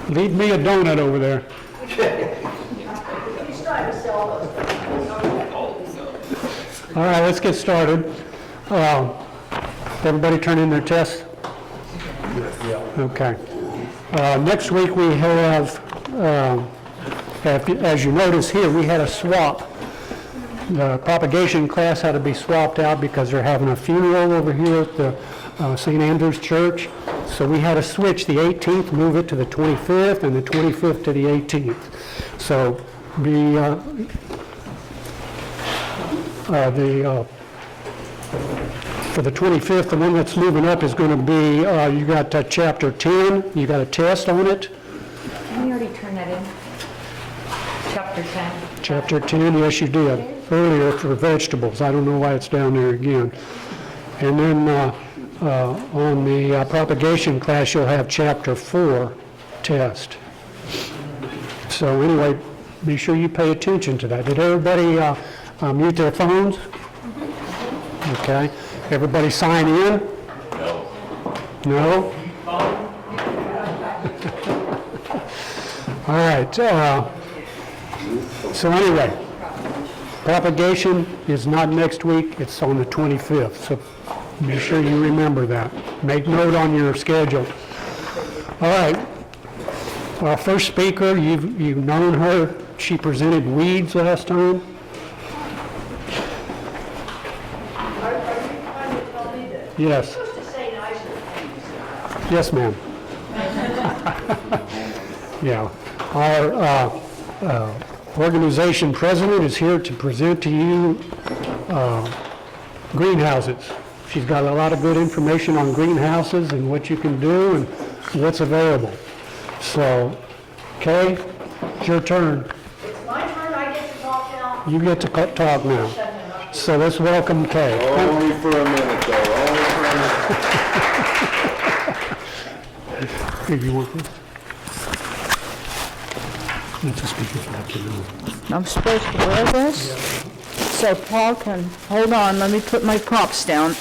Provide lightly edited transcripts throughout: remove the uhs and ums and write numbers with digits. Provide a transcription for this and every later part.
Leave me a donut over there. He's trying to sell those. All right, let's get started. Everybody turn in their tests? Okay. Next week we have, as you notice here, we had a swap. The propagation class had to be swapped out because they're having a funeral over here at the St. Andrew's Church. So we had to switch the 18th, move it to the 25th, and the 25th to the 18th. So for the 25th, the one that's moving up is going to be, you got chapter 10, you got a test on it. Can we already turn that in? Chapter 10. Chapter 10, yes you did, earlier for vegetables. I don't know why it's down there again. And then on the propagation class, you'll have chapter 4 test. So anyway, be sure you pay attention to that. Did everybody mute their phones? Okay. Everybody sign in? No. No? All right. So anyway, propagation is not next week. It's on the 25th. So be sure you remember that. Make note on your schedule. All right. Our first speaker, you've known her. She presented weeds last time. Are you trying to tell me that? Yes. You're supposed to say nicer things. Yes, ma'am. Yeah. Our organization president is here to present to you greenhouses. She's got a lot of good information on greenhouses and what you can do and what's available. So, Kay, it's your turn. It's my turn, I get to talk now. You get to talk now. So let's welcome Kay. Only for a minute, though. Only for a minute. If you want this. That's a speaker for that, you know. I'm supposed to wear this? So Paul can, hold on, let me put my props down.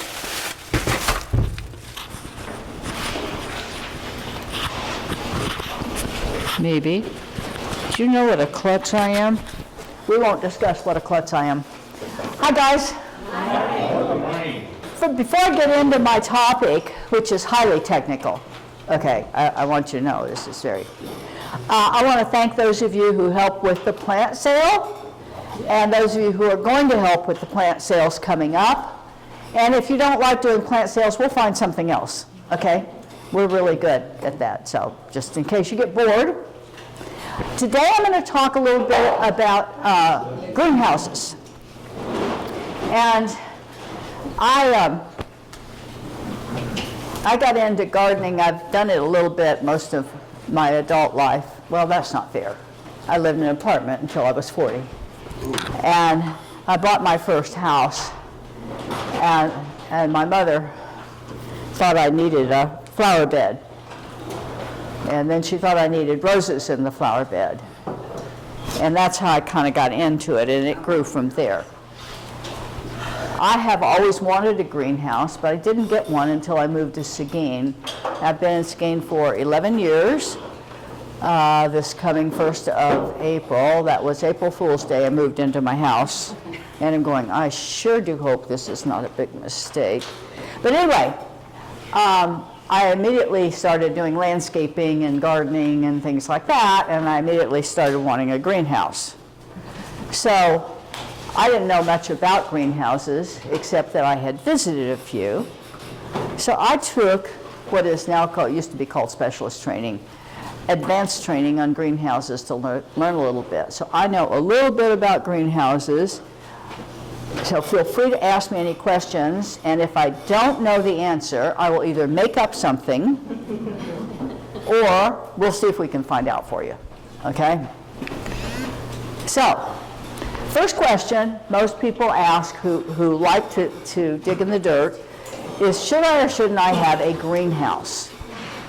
Maybe. Do you know what a klutz I am? We won't discuss what a klutz I am. Hi, guys. Before I get into my topic, which is highly technical, okay, I want you to know this is very... I want to thank those of you who helped with the plant sale, and those of you who are going to help with the plant sales coming up. And if you don't like doing plant sales, we'll find something else, okay? We're really good at that, so just in case you get bored. Today I'm going to talk a little bit about greenhouses. And I got into gardening. I've done it a little bit most of my adult life. Well, that's not fair. I lived in an apartment until I was 40. And I bought my first house, and my mother thought I needed a flower bed. And then she thought I needed roses in the flower bed. And that's how I kind of got into it, and it grew from there. I have always wanted a greenhouse, but I didn't get one until I moved to Seguin. I've been in Seguin for 11 years. This coming 1st of April, that was April Fool's Day, I moved into my house. And I'm going, I sure do hope this is not a big mistake. But anyway, I immediately started doing landscaping and gardening and things like that, and I immediately started wanting a greenhouse. So I didn't know much about greenhouses, except that I had visited a few. So I took what is now called, used to be called specialist training, advanced training on greenhouses to learn a little bit. So I know a little bit about greenhouses. So feel free to ask me any questions, and if I don't know the answer, I will either make up something or we'll see if we can find out for you, okay? So, first question most people ask who like to dig in the dirt is, should I or shouldn't I have a greenhouse?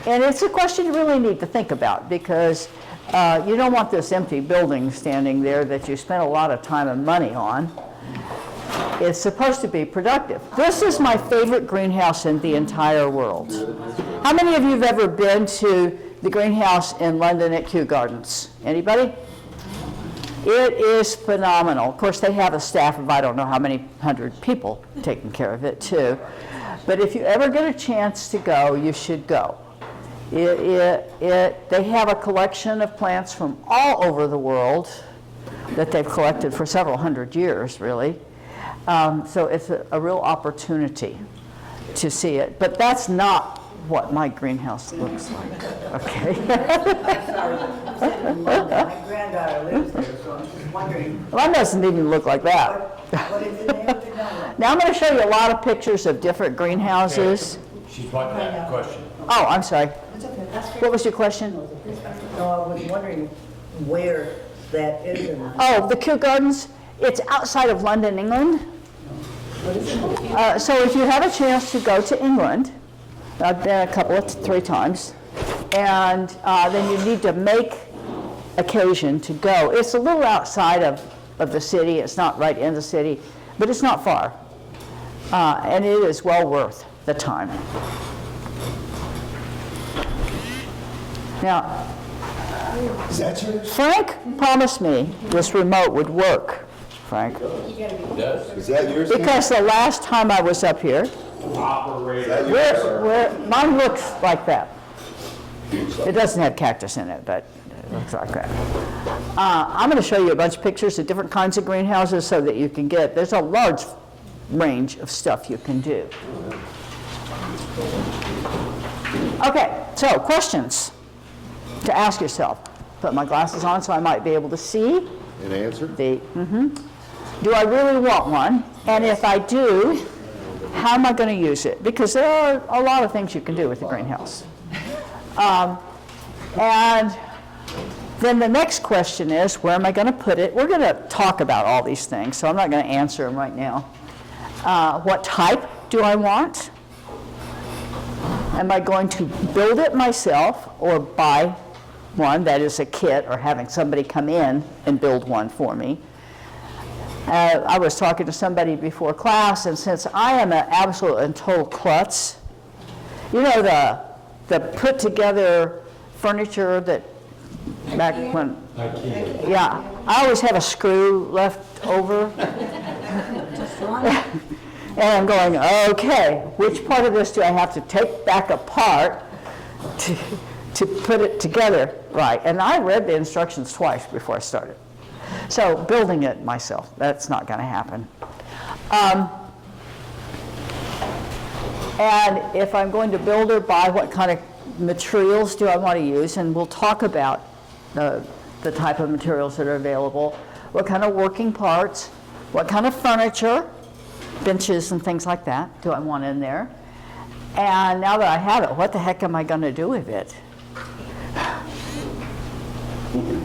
And it's a question you really need to think about, because you don't want this empty building standing there that you spent a lot of time and money on. It's supposed to be productive. This is my favorite greenhouse in the entire world. How many of you have ever been to the greenhouse in London at Kew Gardens? Anybody? It is phenomenal. Of course, they have a staff of I don't know how many hundred people taking care of it too. But if you ever get a chance to go, you should go. They have a collection of plants from all over the world that they've collected for several hundred years, really. So it's a real opportunity to see it. But that's not what my greenhouse looks like. Okay. I'm sorry, you said in London. My granddaughter lives there, so I'm just wondering, Well, that doesn't even look like that. what is the name of it now? Now I'm going to show you a lot of pictures of different greenhouses. She's wanting to ask a question. Oh, I'm sorry. It's okay, that's What was your question? No, I was wondering where that is in. Oh, the Kew Gardens, it's outside of London, England. So if you have a chance to go to England, I've been three times, and then you need to make occasion to go. It's a little outside of the city. It's not right in the city, but it's not far. And it is well worth the time. Now, Frank promised me this remote would work, Frank. Is that yours? Because the last time I was up here, mine looks like that. It doesn't have cactus in it, but it looks like that. I'm going to show you a bunch of pictures of different kinds of greenhouses so that you can get, there's a large range of stuff you can do. Okay, so questions to ask yourself. Put my glasses on so I might be able to see. An answer? Do I really want one? And if I do, how am I going to use it? Because there are a lot of things you can do with the greenhouse. And then the next question is, where am I going to put it? We're going to talk about all these things, so I'm not going to answer them right now. What type do I want? Am I going to build it myself or buy one that is a kit, or having somebody come in and build one for me? I was talking to somebody before class, and since I am an absolute and total klutz, you know the put together furniture that back when, yeah, I always have a screw left over. And I'm going, okay, which part of this do I have to take back apart to put it together right? And I read the instructions twice before I started. So building it myself, that's not going to happen. And if I'm going to build or buy, what kind of materials do I want to use? And we'll talk about the type of materials that are available, what kind of working parts, what kind of furniture, benches and things like that do I want in there. And now that I have it, what the heck am I going to do with it?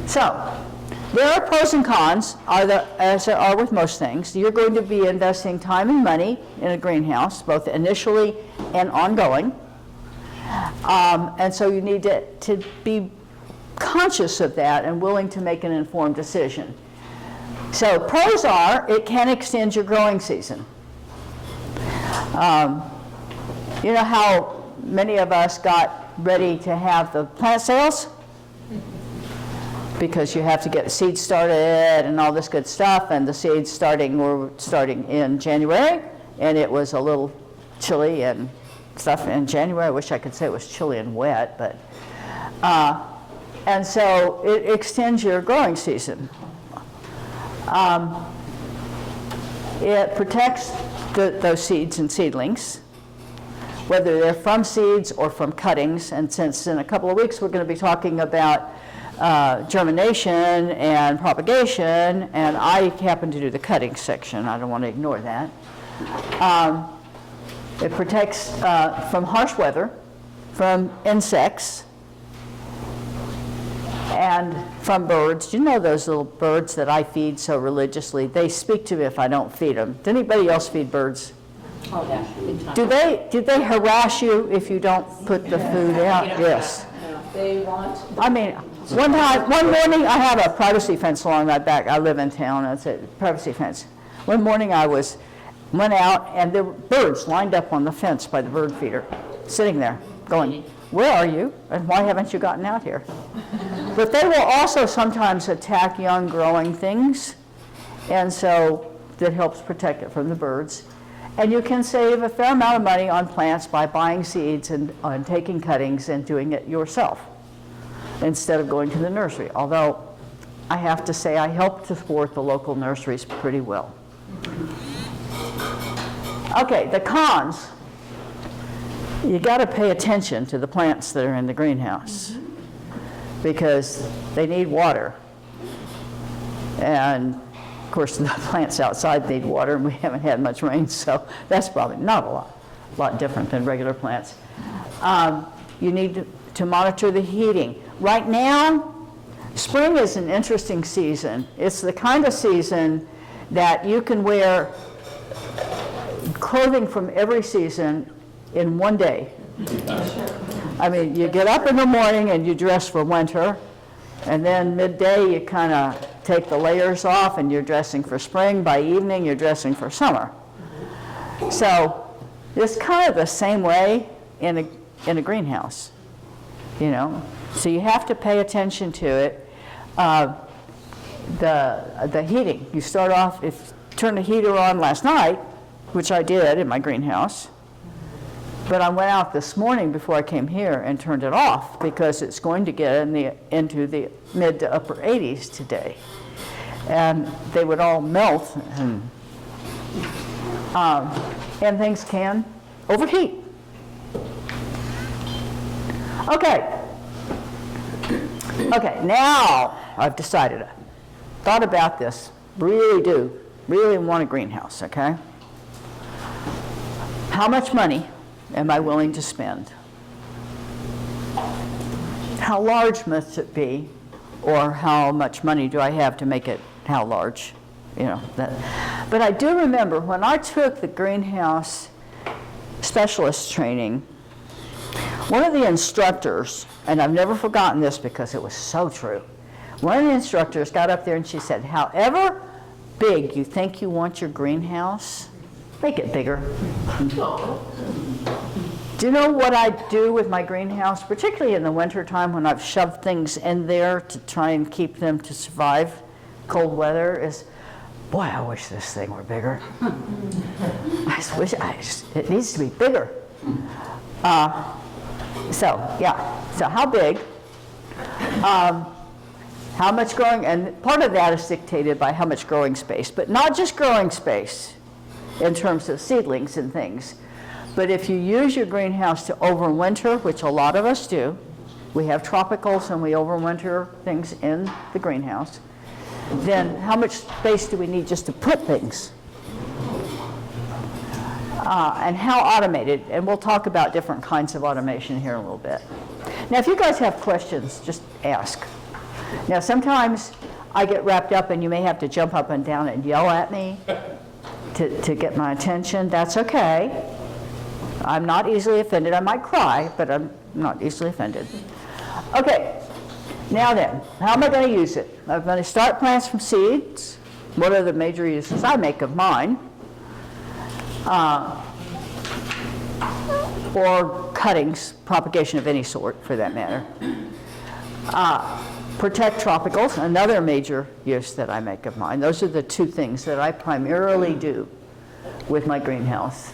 So, there are pros and cons, as there are with most things. You're going to be investing time and money in a greenhouse, both initially and ongoing. And so you need to be conscious of that and willing to make an informed decision. So pros are, it can extend your growing season. You know how many of us got ready to have the plant sales? Because you have to get the seeds started and all this good stuff, and the seeds were starting in January, and it was a little chilly and stuff in January. I wish I could say it was chilly and wet, but and so it extends your growing season. It protects those seeds and seedlings, whether they're from seeds or from cuttings. And since in a couple of weeks we're going to be talking about germination and propagation, and I happen to do the cutting section. I don't want to ignore that. It protects from harsh weather, from insects, and from birds. You know those little birds that I feed so religiously? They speak to me if I don't feed them. Does anybody else feed birds? Oh, yeah, big time. Do they harass you if you don't put the food out? Yes. They want. I mean, One morning, I have a privacy fence along my back. I live in town, it's a privacy fence. One morning went out and there were birds lined up on the fence by the bird feeder, sitting there going, where are you? And why haven't you gotten out here? But they will also sometimes attack young growing things, and so that helps protect it from the birds. And you can save a fair amount of money on plants by buying seeds and taking cuttings and doing it yourself instead of going to the nursery. Although I have to say I help to support the local nurseries pretty well. Okay, the cons. You got to pay attention to the plants that are in the greenhouse because they need water. And of course, the plants outside need water, and we haven't had much rain, so that's probably not a lot different than regular plants. You need to monitor the heating. Right now, spring is an interesting season. It's the kind of season that you can wear clothing from every season in one day. I mean, you get up in the morning and you dress for winter, and then midday you kind of take the layers off and you're dressing for spring. By evening you're dressing for summer. So it's kind of the same way in a greenhouse, you know. So you have to pay attention to it. The heating, you start off, if you turn the heater on last night, which I did in my greenhouse, but I went out this morning before I came here and turned it off because it's going to get into the mid to upper 80s today. And they would all melt, and things can overheat. Okay, now I've decided, thought about this, really want a greenhouse, okay? How much money am I willing to spend? How large must it be, or how much money do I have to make it how large? You know, that. But I do remember when I took the greenhouse specialist training, one of the instructors, and I've never forgotten this because it was so true, one of the instructors got up there and she said, however big you think you want your greenhouse, make it bigger. Do you know what I do with my greenhouse, particularly in the winter time when I've shoved things in there to try and keep them to survive cold weather is, boy, I wish this thing were bigger. It needs to be bigger. So how big? How much growing, and part of that is dictated by how much growing space, but not just growing space in terms of seedlings and things. But if you use your greenhouse to overwinter, which a lot of us do, we have tropicals and we overwinter things in the greenhouse, then how much space do we need just to put things? And how automated, and we'll talk about different kinds of automation here in a little bit. Now, if you guys have questions, just ask. Now, sometimes I get wrapped up and you may have to jump up and down and yell at me to get my attention. That's okay. I'm not easily offended. I might cry, but I'm not easily offended. Okay, now then, how am I going to use it? I'm going to start plants from seeds. What are the major uses I make of mine? Or cuttings, propagation of any sort for that matter. Protect tropicals, another major use that I make of mine. Those are the two things that I primarily do with my greenhouse.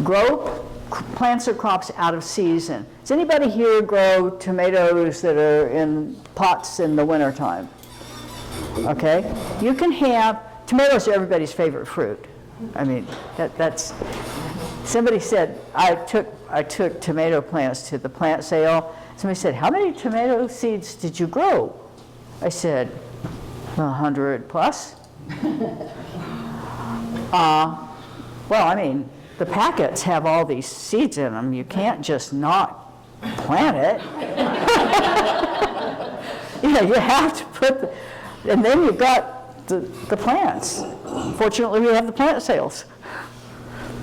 Grow plants or crops out of season. Does anybody here grow tomatoes that are in pots in the wintertime? Okay, you can have, tomatoes are everybody's favorite fruit. I mean, that's, somebody said, I took tomato plants to the plant sale. Somebody said, how many tomato seeds did you grow? I said, 100 plus. Well, I mean, the packets have all these seeds in them. You can't just not plant it. You have to put, and then you've got the plants. Fortunately, we have the plant sales.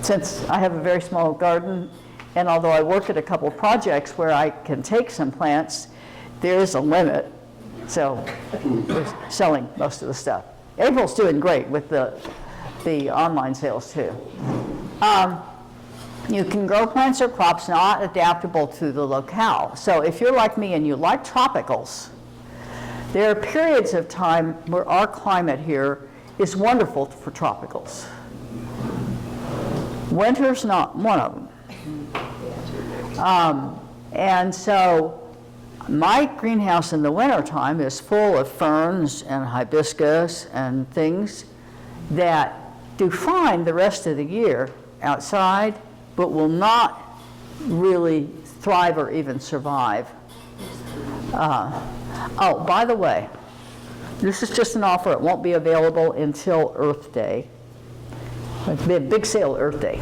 Since I have a very small garden, and although I work at a couple of projects where I can take some plants, there is a limit, so we're selling most of the stuff. April's doing great with the online sales too. You can grow plants or crops not adaptable to the locale. So if you're like me and you like tropicals, there are periods of time where our climate here is wonderful for tropicals. Winter's not one of them. And so my greenhouse in the wintertime is full of ferns and hibiscus and things that do fine the rest of the year outside, but will not really thrive or even survive. Oh, by the way, this is just an offer. It won't be available until Earth Day. It'll be a big sale Earth Day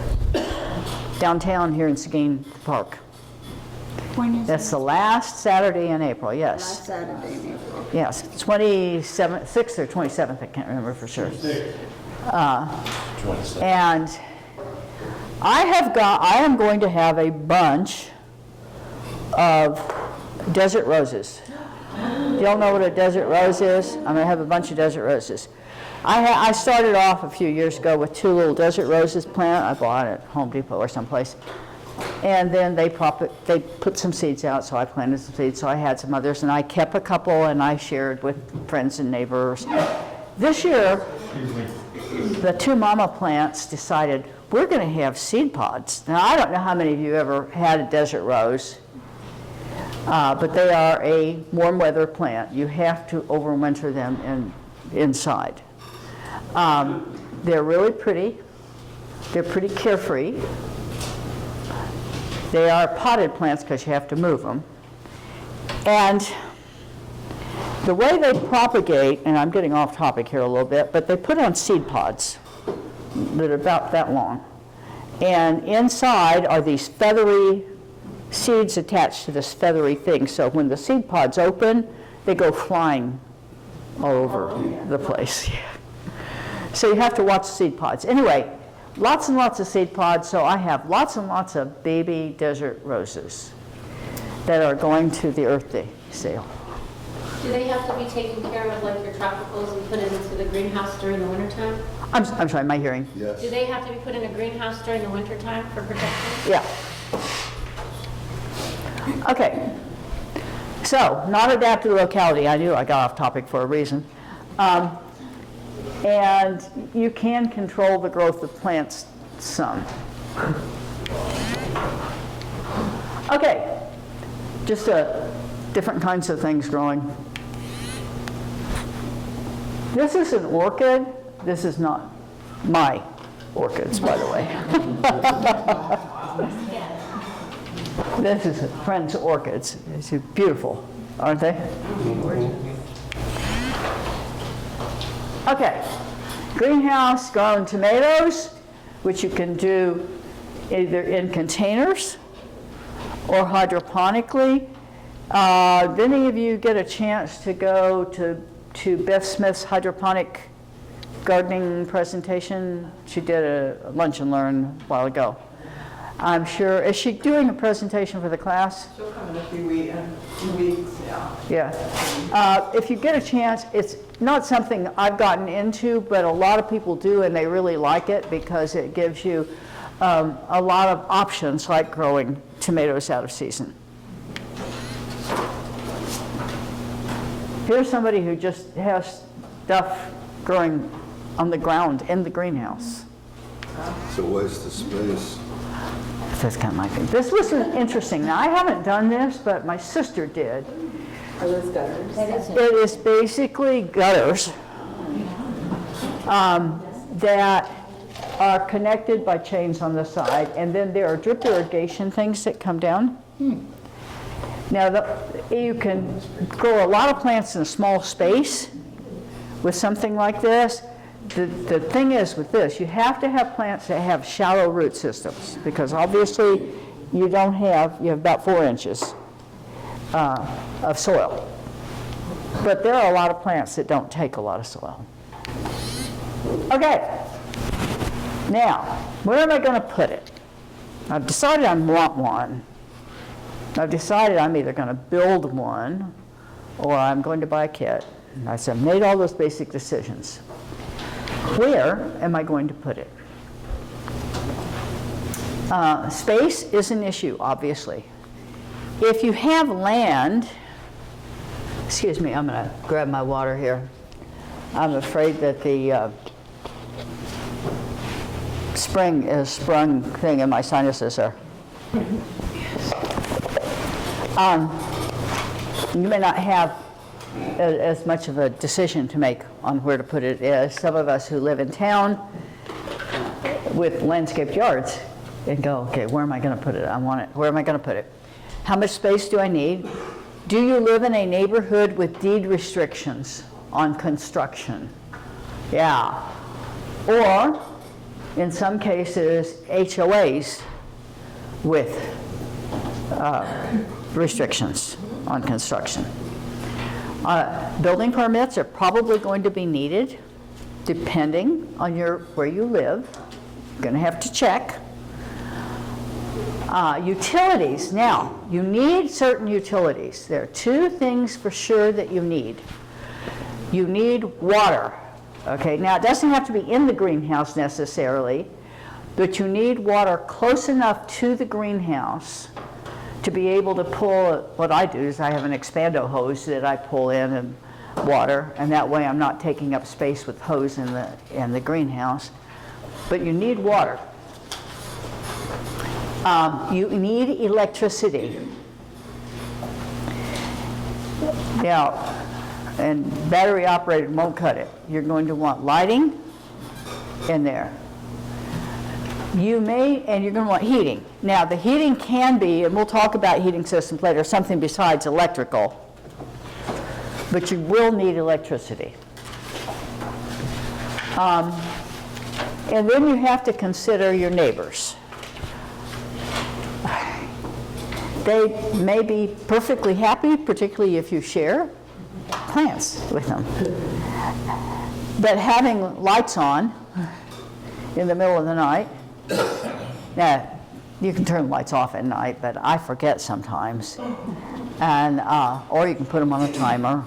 downtown here in Seguin Park. When is That's it? the last Saturday in April, yes. Last Saturday in April. Yes, 27th, 6th or 27th, I can't remember for sure. 27. And I am going to have a bunch of desert roses. Do y'all know what a desert rose is? I'm going to have a bunch of desert roses. I started off a few years ago with 2 little desert roses plant. I bought it at Home Depot or someplace. And then they put some seeds out, so I planted some seeds. So I had some others, and I kept a couple, and I shared with friends and neighbors. This year, the 2 mama plants decided we're going to have seed pods. Now, I don't know how many of you ever had a desert rose, but they are a warm weather plant. You have to overwinter them inside. They're really pretty. They're pretty carefree. They are potted plants because you have to move them. And the way they propagate, and I'm getting off topic here a little bit, but they put on seed pods that are about that long. And inside are these feathery seeds attached to this feathery thing. So when the seed pods open, they go flying all over the place. So you have to watch the seed pods. Anyway, lots and lots of seed pods, so I have lots and lots of baby desert roses that are going to the Earth Day sale. Do they have to be taken care of like your tropicals and put into the greenhouse during the wintertime? I'm sorry, my hearing. Yes. Do they have to be put in a greenhouse during the wintertime for protection? Yeah. Okay. So, not adapted to locality. I knew I got off topic for a reason. And you can control the growth of plants some. Okay. Just different kinds of things growing. This is an orchid. This is not my orchids, by the way. This is a friend's orchids. It's beautiful, aren't they? Okay, greenhouse grown tomatoes, which you can do either in containers or hydroponically. Did any of you get a chance to go to Beth Smith's hydroponic gardening presentation? She did a lunch and learn a while ago. I'm sure, is she doing a presentation for the class? She'll come in a few weeks, yeah. Yeah. If you get a chance, it's not something I've gotten into, but a lot of people do, and they really like it because it gives you a lot of options, like growing tomatoes out of season. Here's somebody who just has stuff growing on the ground in the greenhouse. So what's the space? That's kind of my thing. This was interesting. Now, I haven't done this, but my sister did. Are those gutters? It is basically gutters that are connected by chains on the side, and then there are drip irrigation things that come down. Now, you can grow a lot of plants in a small space with something like this. The thing is with this, you have to have plants that have shallow root systems, because obviously you have about 4 inches of soil. But there are a lot of plants that don't take a lot of soil. Okay, now, where am I going to put it? I've decided I want one. I've decided I'm either going to build one or I'm going to buy a kit. And I said, made all those basic decisions. Where am I going to put it? Space is an issue, obviously. If you have land, excuse me, I'm going to grab my water here. I'm afraid that the spring is sprung thing in my sinuses are. You may not have as much of a decision to make on where to put it as some of us who live in town with landscaped yards and go, okay, where am I going to put it? I want it. Where am I going to put it? How much space do I need? Do you live in a neighborhood with deed restrictions on construction? Yeah. Or, in some cases, HOAs with restrictions on construction. Building permits are probably going to be needed depending on where you live. You're going to have to check. Utilities. Now, you need certain utilities. There are two things for sure that you need. You need water. Okay, now it doesn't have to be in the greenhouse necessarily, but you need water close enough to the greenhouse to be able to pull. What I do is I have an expando hose that I pull in and water, and that way I'm not taking up space with hose in the greenhouse. But you need water. You need electricity. Now, and battery operated won't cut it. You're going to want lighting in there. And you're going to want heating. Now, the heating can be, and we'll talk about heating systems later, something besides electrical, but you will need electricity. And then you have to consider your neighbors. They may be perfectly happy, particularly if you share plants with them. But having lights on in the middle of the night, now you can turn the lights off at night, but I forget sometimes, and or you can put them on a timer.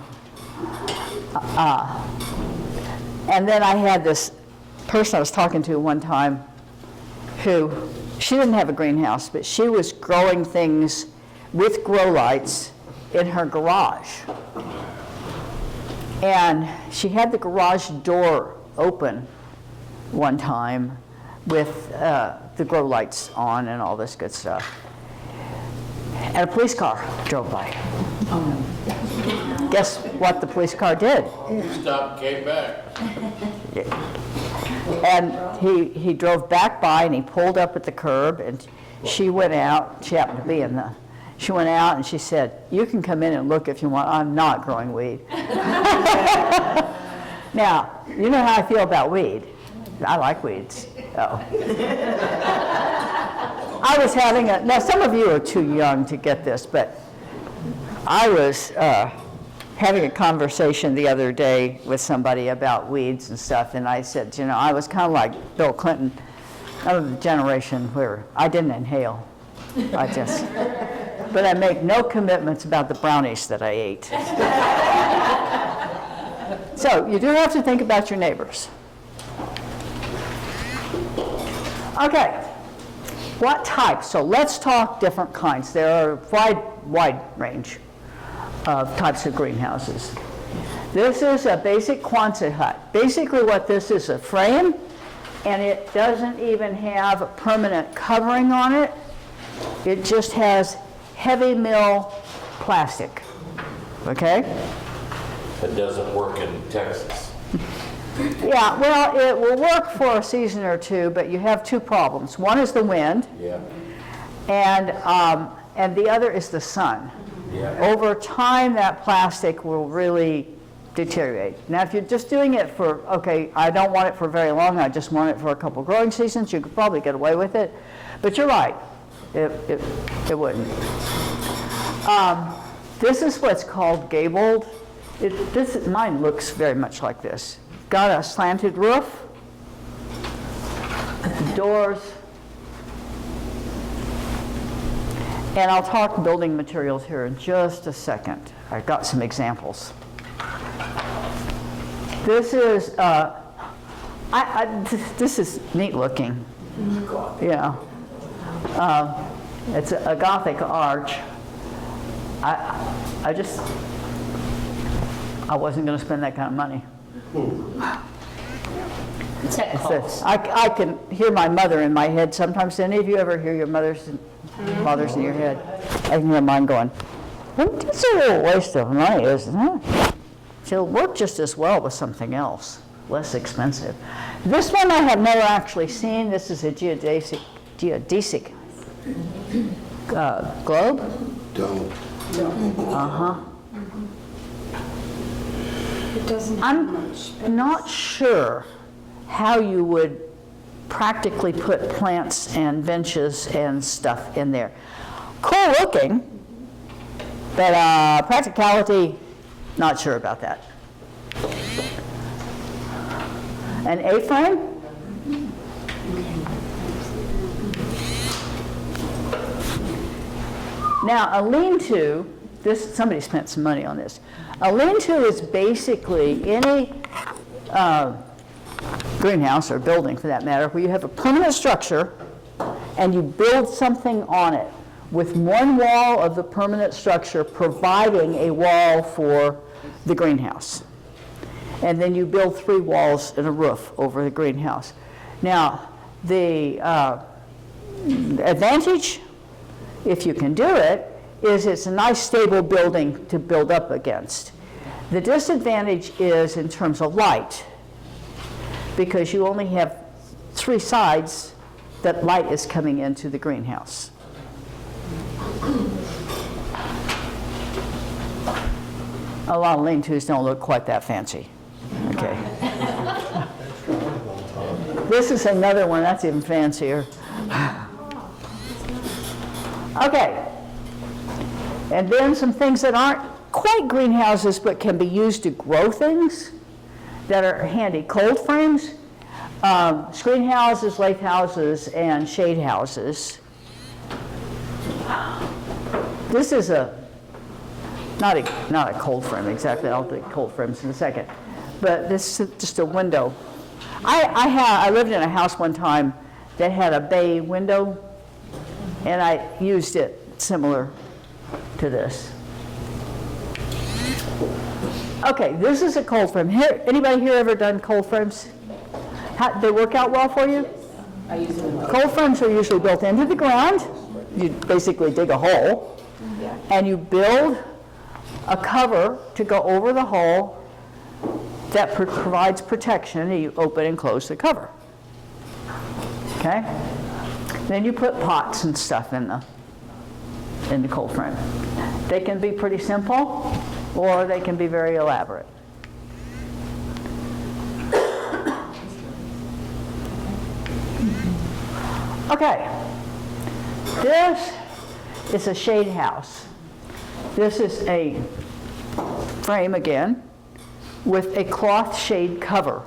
And then I had this person I was talking to one time who, she didn't have a greenhouse, but she was growing things with grow lights in her garage. And she had the garage door open one time with the grow lights on and all this good stuff. And a police car drove by. Guess what the police car did? Stop, came back. And he drove back by and he pulled up at the curb and she went out. She happened to be in the, she went out and she said, "You can come in and look if you want. I'm not growing weed." Now, you know how I feel about weed. I like weeds. Oh. I was having now some of you are too young to get this, but I was having a conversation the other day with somebody about weeds and stuff, and I said, you know, I was kind of like Bill Clinton, of the generation where I didn't inhale. But I make no commitments about the brownies that I ate. So you do have to think about your neighbors. Okay, what types? So let's talk different kinds. There are a wide range of types of greenhouses. This is a basic Quonset hut. Basically what this is, a frame, and it doesn't even have a permanent covering on it. It just has heavy mill plastic, okay? It doesn't work in Texas. Yeah, well, it will work for a season or two, but you have two problems. One is the wind, Yeah. and the other is the sun. Yeah. Over time, that plastic will really deteriorate. Now, if you're just doing it for, okay, I don't want it for very long, I just want it for a couple growing seasons, you could probably get away with it. But you're right, it wouldn't. This is what's called gabled. Mine looks very much like this. Got a slanted roof, doors, And I'll talk building materials here in just a second. I've got some examples. This is, this is neat looking. Yeah. It's a Gothic arch. I wasn't going to spend that kind of money. It's at cost. I can hear my mother in my head sometimes. Do any of you ever hear your mothers and fathers in your head? I can hear mine going, it's a little waste of money, isn't it? It'll work just as well with something else, less expensive. This one I have never actually seen. This is a geodesic globe. Don't. It doesn't have I'm much space. not sure how you would practically put plants and benches and stuff in there. Cool looking, but practicality, not sure about that. An A-frame? Now, a lean-to, somebody spent some money on this. A lean-to is basically any greenhouse or building, for that matter, where you have a permanent structure and you build something on it, with one wall of the permanent structure providing a wall for the greenhouse. And then you build 3 walls and a roof over the greenhouse. Now, the advantage, if you can do it, is it's a nice stable building to build up against. The disadvantage is in terms of light, because you only have 3 sides that light is coming into the greenhouse. A lot of lean-tos don't look quite that fancy. Okay. This is another one that's even fancier. Okay. And then some things that aren't quite greenhouses but can be used to grow things that are handy. Cold frames, screen houses, lathe houses, and shade houses. This is not a cold frame exactly. I'll do cold frames in a second. But this is just a window. I lived in a house one time that had a bay window, and I used it similar to this. Okay, this is a cold frame. Here, anybody here ever done cold frames? They work out well for you? I use them. Cold frames are usually built into the ground. You basically dig a hole, and you build a cover to go over the hole that provides protection, and you open and close the cover. Okay? Then you put pots and stuff in the cold frame. They can be pretty simple, or they can be very elaborate. Okay, this is a shade house. This is a frame again with a cloth shade cover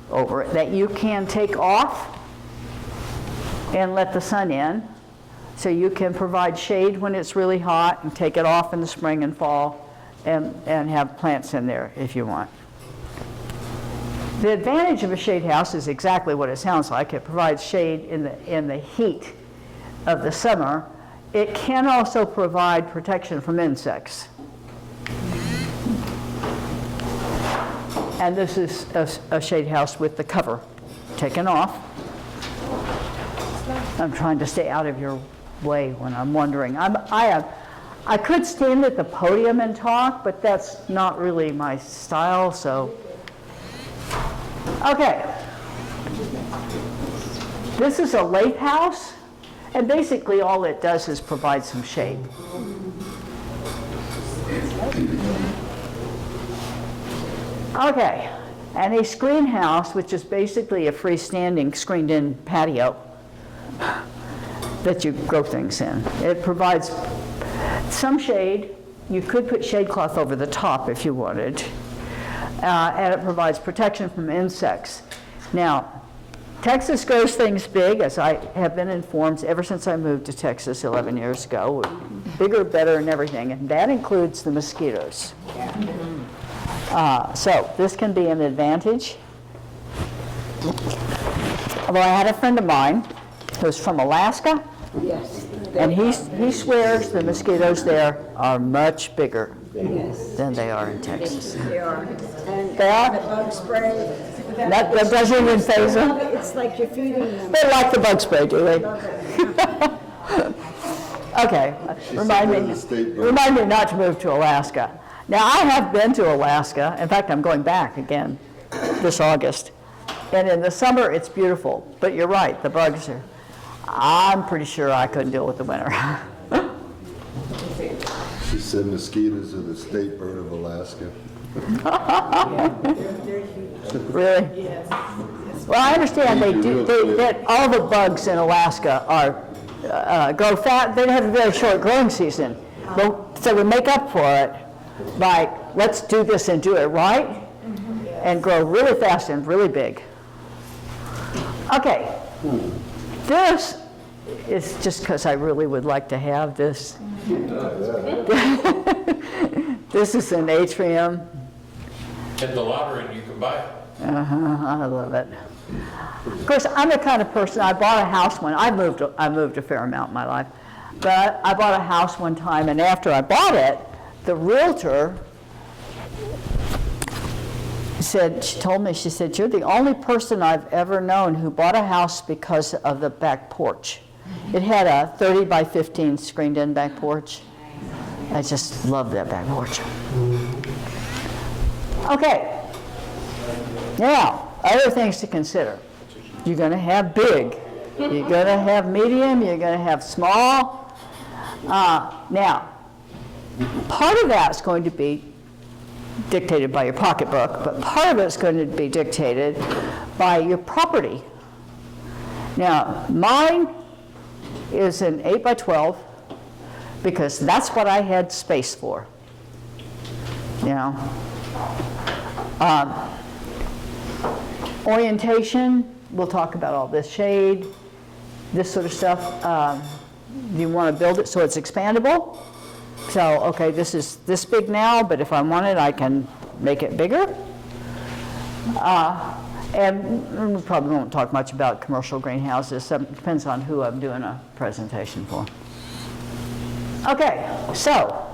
over it that you can take off and let the sun in. So you can provide shade when it's really hot and take it off in the spring and fall and have plants in there if you want. The advantage of a shade house is exactly what it sounds like. It provides shade in the heat of the summer. It can also provide protection from insects. And this is a shade house with the cover taken off. I'm trying to stay out of your way when I'm wondering. I could stand at the podium and talk, but that's not really my style, so. Okay. This is a lathe house, and basically all it does is provide some shade. Okay, and a screen house, which is basically a freestanding screened-in patio that you grow things in. It provides some shade. You could put shade cloth over the top if you wanted. And it provides protection from insects. Now, Texas grows things big, as I have been informed ever since I moved to Texas 11 years ago. Bigger, better, and everything, and that includes the mosquitoes. So this can be an advantage. Although I had a friend of mine who's from Alaska, Yes. and he swears the mosquitoes there are much bigger than they are in Texas. They are. And They are? the bug spray. That doesn't even phase them? It's like you're feeding them. They like the bug spray, do they? Okay, remind where the state bird- me not to move to Alaska. Now, I have been to Alaska. In fact, I'm going back again this August. And in the summer, it's beautiful. But you're right, the bugs are, I'm pretty sure I couldn't deal with the winter. She said mosquitoes are the state bird of Alaska. Really? Well, I understand that all the bugs in Alaska are, grow fat. They have a very short growing season. So we make up for it by, let's do this and do it right, and grow really fast and really big. Okay. This is just because I really would like to have this. This is an atrium. Hit the lottery and you can buy it. I love it. Of course, I'm the kind of person, I bought a house I moved a fair amount in my life, but I bought a house one time, and after I bought it, the realtor told me, she said, you're the only person I've ever known who bought a house because of the back porch. It had a 30 by 15 screened-in back porch. I just love that back porch. Okay. Now, other things to consider. You're going to have big. You're going to have medium. You're going to have small. Now, part of that's going to be dictated by your pocketbook, but part of it's going to be dictated by your property. Now, mine is an 8 by 12 because that's what I had space for. You know. Orientation, we'll talk about all this, shade, this sort of stuff. You want to build it so it's expandable. So, okay, this is this big now, but if I want it, I can make it bigger. And we probably won't talk much about commercial greenhouses. It depends on who I'm doing a presentation for. Okay, so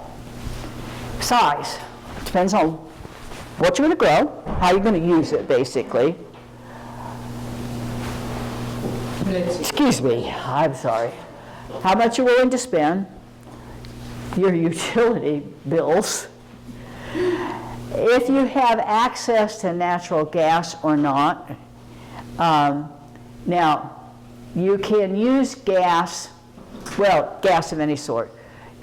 size. Depends on what you're going to grow, how you're going to use it, basically. Excuse me, I'm sorry. How much you're willing to spend, your utility bills, if you have access to natural gas or not. Now, you can use gas, well, gas of any sort.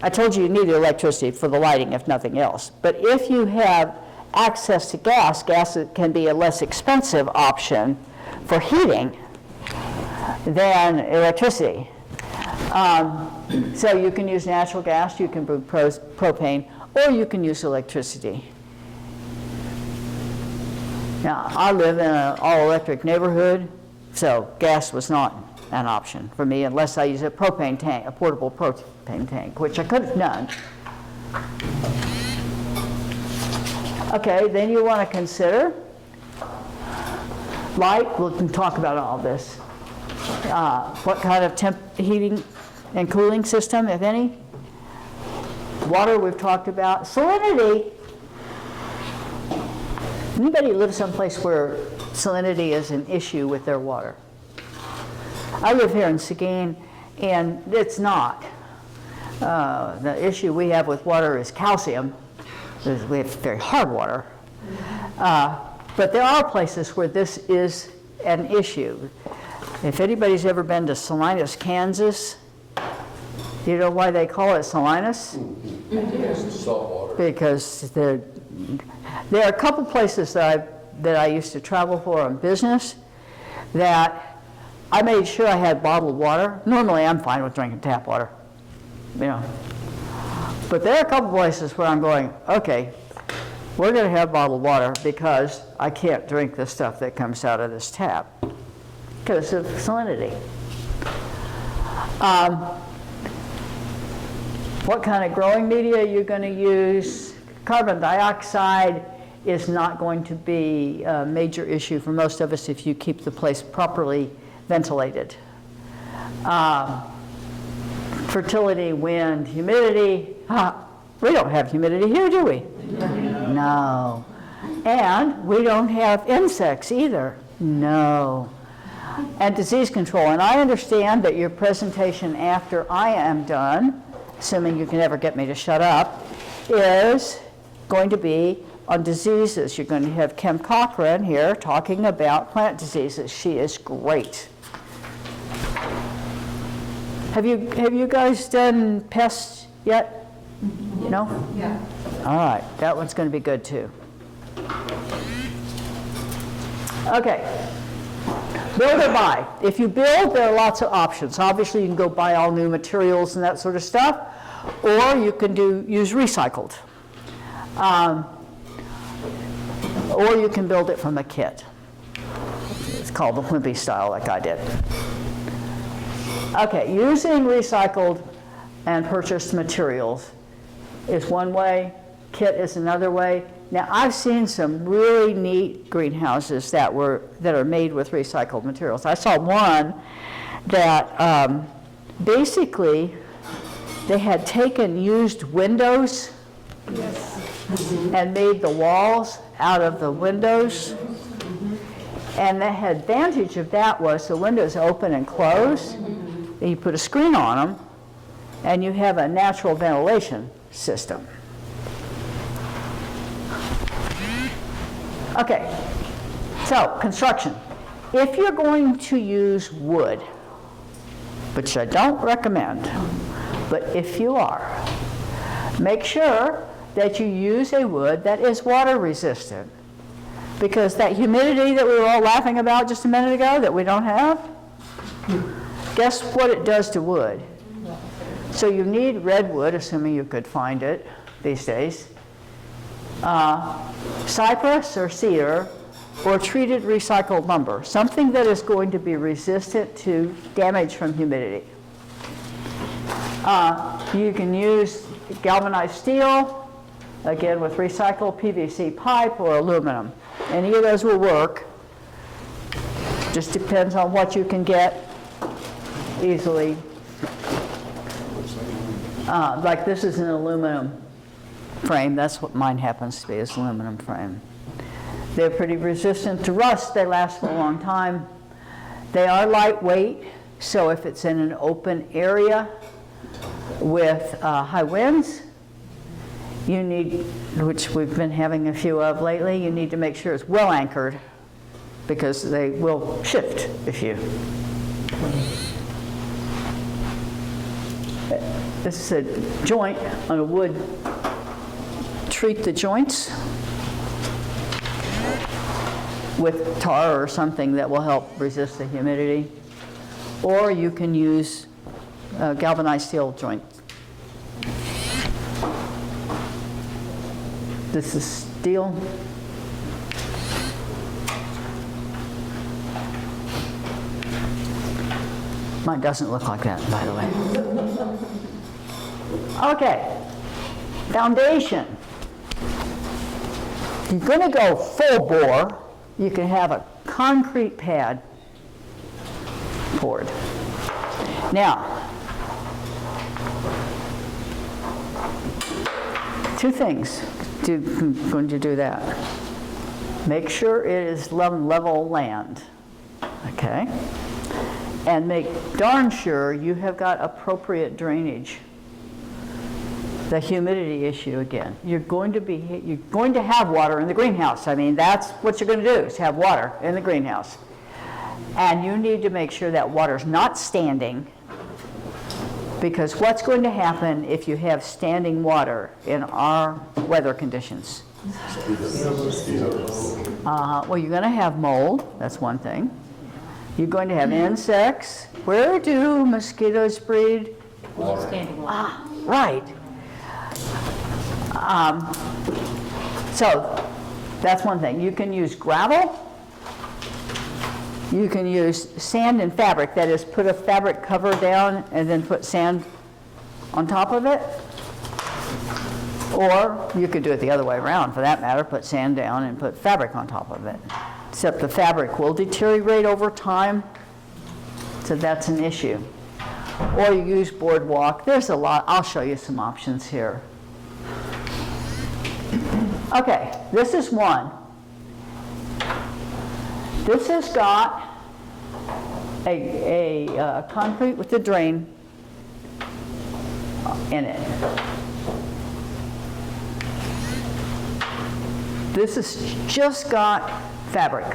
I told you you need electricity for the lighting, if nothing else. But if you have access to gas, gas can be a less expensive option for heating than electricity. So you can use natural gas, you can use propane, or you can use electricity. Now, I live in an all-electric neighborhood, so gas was not an option for me unless I use a propane tank, a portable propane tank, which I could have done. Okay, then you want to consider light. We can talk about all this. What kind of heating and cooling system, if any. Water we've talked about. Salinity. Anybody live someplace where salinity is an issue with their water? I live here in Seguin, and it's not. The issue we have with water is calcium. We have very hard water. But there are places where this is an issue. If anybody's ever been to Salinas, Kansas, you know why they call it Salinas? Salt water. Because there are a couple places that I used to travel for on business that I made sure I had bottled water. Normally, I'm fine with drinking tap water, you know. But there are a couple places where I'm going, okay, we're going to have bottled water because I can't drink the stuff that comes out of this tap. because of salinity. What kind of growing media you're going to use? Carbon dioxide is not going to be a major issue for most of us if you keep the place properly ventilated. Fertility, wind, humidity. We don't have humidity here, do we? No. And we don't have insects either. No. And disease control. And I understand that your presentation after I am done, assuming you can ever get me to shut up, is going to be on diseases. You're going to have Kim Cochran here talking about plant diseases. She is great. Have you guys done pests yet? No? Yeah. All right, that one's going to be good too. Okay. Build or buy. If you build, there are lots of options. Obviously, you can go buy all new materials and that sort of stuff, or you can use recycled. Or you can build it from a kit. It's called the Wimpy style, like I did. Okay, using recycled and purchased materials is one way, kit is another way. Now, I've seen some really neat greenhouses that are made with recycled materials. I saw one that basically they had taken used windows and made the walls out of the windows. And the advantage of that was the windows open and close, and you put a screen on them, and you have a natural ventilation system. Okay, so construction. If you're going to use wood, which I don't recommend, but if you are, make sure that you use a wood that is water resistant. Because that humidity that we were all laughing about just a minute ago that we don't have, guess what it does to wood? So you need redwood, assuming you could find it these days, cypress or cedar, or treated recycled lumber, something that is going to be resistant to damage from humidity. You can use galvanized steel, again with recycled PVC pipe or aluminum. Any of those will work. Just depends on what you can get easily. Like this is an aluminum frame. That's what mine happens to be, is aluminum frame. They're pretty resistant to rust. They last for a long time. They are lightweight, so if it's in an open area with high winds, you need, which we've been having a few of lately, you need to make sure it's well anchored because they will shift if you. This is a joint on a wood. Treat the joints with tar or something that will help resist the humidity. Or you can use galvanized steel joint. This is steel. Mine doesn't look like that, by the way. Okay, foundation. If you're going to go full bore, you can have a concrete pad poured. Now, two things going to do that. Make sure it is level land, okay? And make darn sure you have got appropriate drainage. The humidity issue again. You're going to have water in the greenhouse. I mean, that's what you're going to do, is have water in the greenhouse. And you need to make sure that water's not standing, because what's going to happen if you have standing water in our weather conditions? Well, you're going to have mold, that's one thing. You're going to have insects. Where do mosquitoes breed? Standing water. Right. So that's one thing. You can use gravel you can use sand and fabric. That is, put a fabric cover down and then put sand on top of it. Or you could do it the other way around, for that matter, put sand down and put fabric on top of it. Except the fabric will deteriorate over time, so that's an issue. Or you use boardwalk. There's a lot. I'll show you some options here. Okay, this is one. This has got a concrete with a drain in it. This has just got fabric.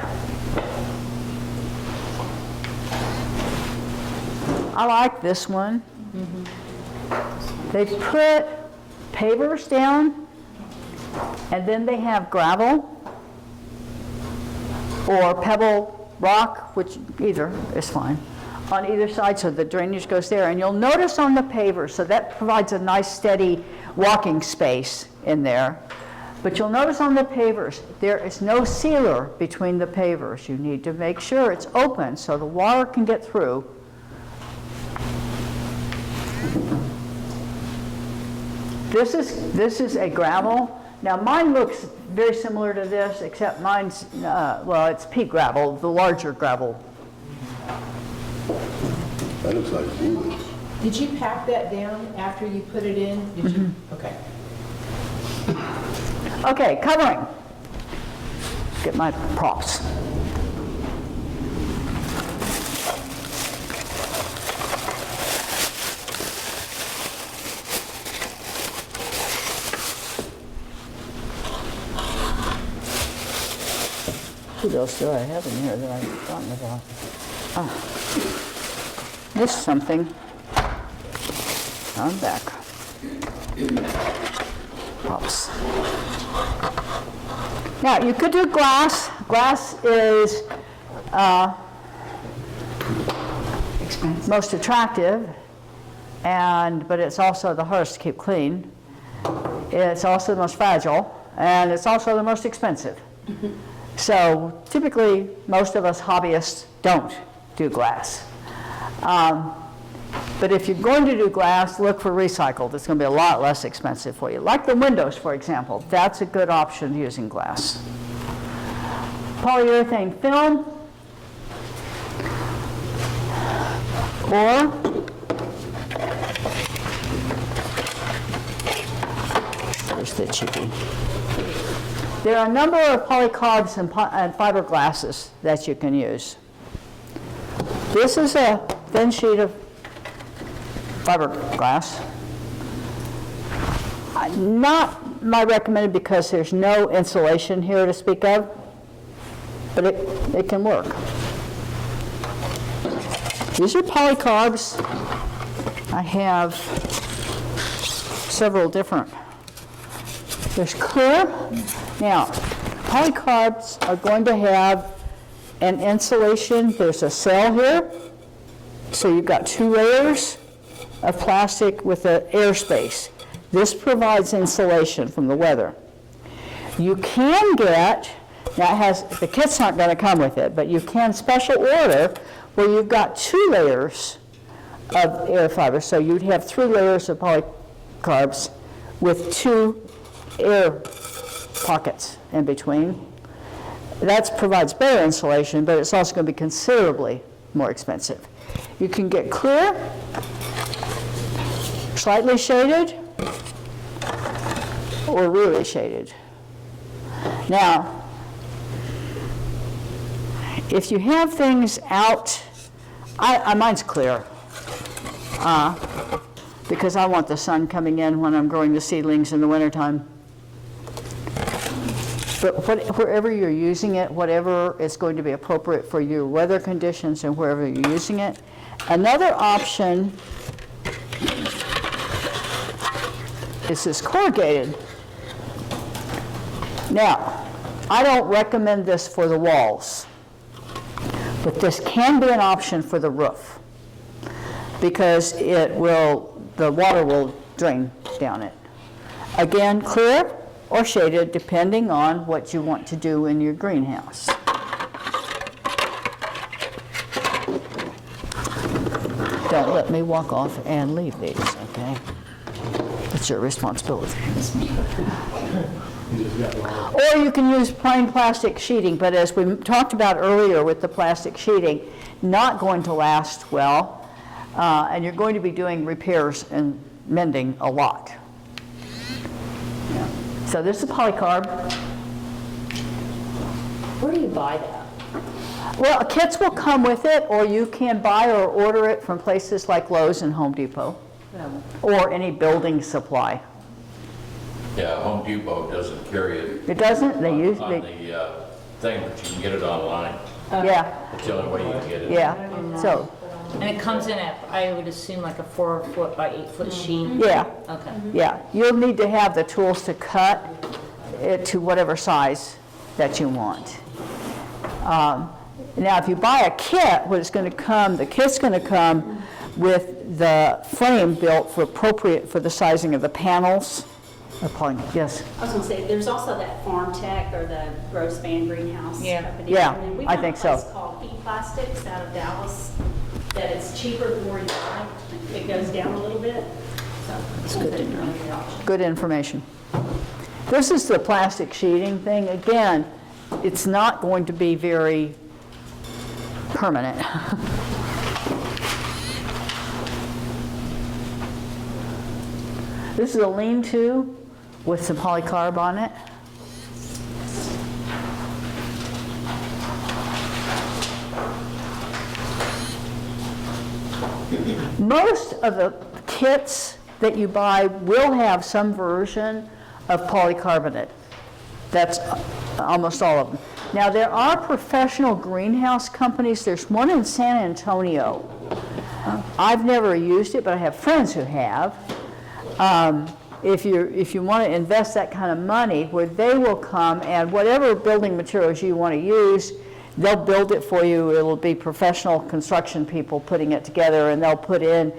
I like this one. They put pavers down, and then they have gravel or pebble rock, which either is fine, on either side, so the drainage goes there. And you'll notice on the pavers, so that provides a nice steady walking space in there. But you'll notice on the pavers, there is no sealer between the pavers. You need to make sure it's open so the water can get through. This is a gravel. Now mine looks very similar to this, except mine's, well, it's pea gravel, the larger gravel. That looks like wood. Did you pack that down after you put it in? Did you? Okay. Okay, covering. Get my props. What else do I have in here that I've forgotten about? Missed something. I'm back. Props. Now, you could do glass. Glass is most attractive, but it's also the hardest to keep clean. It's also the most fragile, and it's also the most expensive. So typically, most of us hobbyists don't do glass. But if you're going to do glass, look for recycled. It's going to be a lot less expensive for you. Like the windows, for example. That's a good option using glass. Polyurethane film. Or where's the cheapie? There are a number of polycarbs and fiberglasses that you can use. This is a thin sheet of fiberglass. Not my recommended because there's no insulation here to speak of, but it can work. These are polycarbs. I have several different. There's clear. Now, polycarbs are going to have an insulation. There's a cell here. So you've got 2 layers of plastic with an airspace. This provides insulation from the weather. You can get, now the kit's not going to come with it, but you can special order where you've got 2 layers of air fiber. So you'd have 3 layers of polycarbs with 2 air pockets in between. That provides better insulation, but it's also going to be considerably more expensive. You can get clear, slightly shaded, or really shaded. Now, if you have things out, mine's clear, because I want the sun coming in when I'm growing the seedlings in the wintertime. But wherever you're using it, whatever is going to be appropriate for your weather conditions and wherever you're using it. Another option is this corrugated. Now, I don't recommend this for the walls, but this can be an option for the roof because the water will drain down it. Again, clear or shaded, depending on what you want to do in your greenhouse. not let me walk off and leave these, okay? It's your responsibility. Or you can use plain plastic sheeting, but as we talked about earlier with the plastic sheeting, not going to last well, and you're going to be doing repairs and mending a lot. So this is polycarb. Where do you buy that? Well, kits will come with it, or you can buy or order it from places like Lowe's and Home Depot, or any building supply. Yeah, Home Depot doesn't carry it. It doesn't? They use On the thing, but you can get it online. yeah, That's the only way you can get it. yeah. So, And it comes in at, I would assume, like a 4-foot by 8-foot sheet? yeah, Okay. yeah. You'll need to have the tools to cut it to whatever size that you want. Now, if you buy a kit, what it's going to come, the kit's going to come with the frame built for appropriate for the sizing of the panels. Yes. I was going to say, there's also that Farm Tech or the Growspan Greenhouse Yeah. company. Yeah, And then we I have think a so. place called E-Plastics out of Dallas, that it's cheaper the more you buy. It goes down a little bit. So it's good to know. Good information. This is the plastic sheeting thing. Again, it's not going to be very permanent. This is a lean-to with some polycarb on it. Most of the kits that you buy will have some version of polycarbonate. That's almost all of them. Now, there are professional greenhouse companies. There's one in San Antonio. I've never used it, but I have friends who have. If you want to invest that kind of money, where they will come and whatever building materials you want to use, they'll build it for you. It'll be professional construction people putting it together, and they'll put in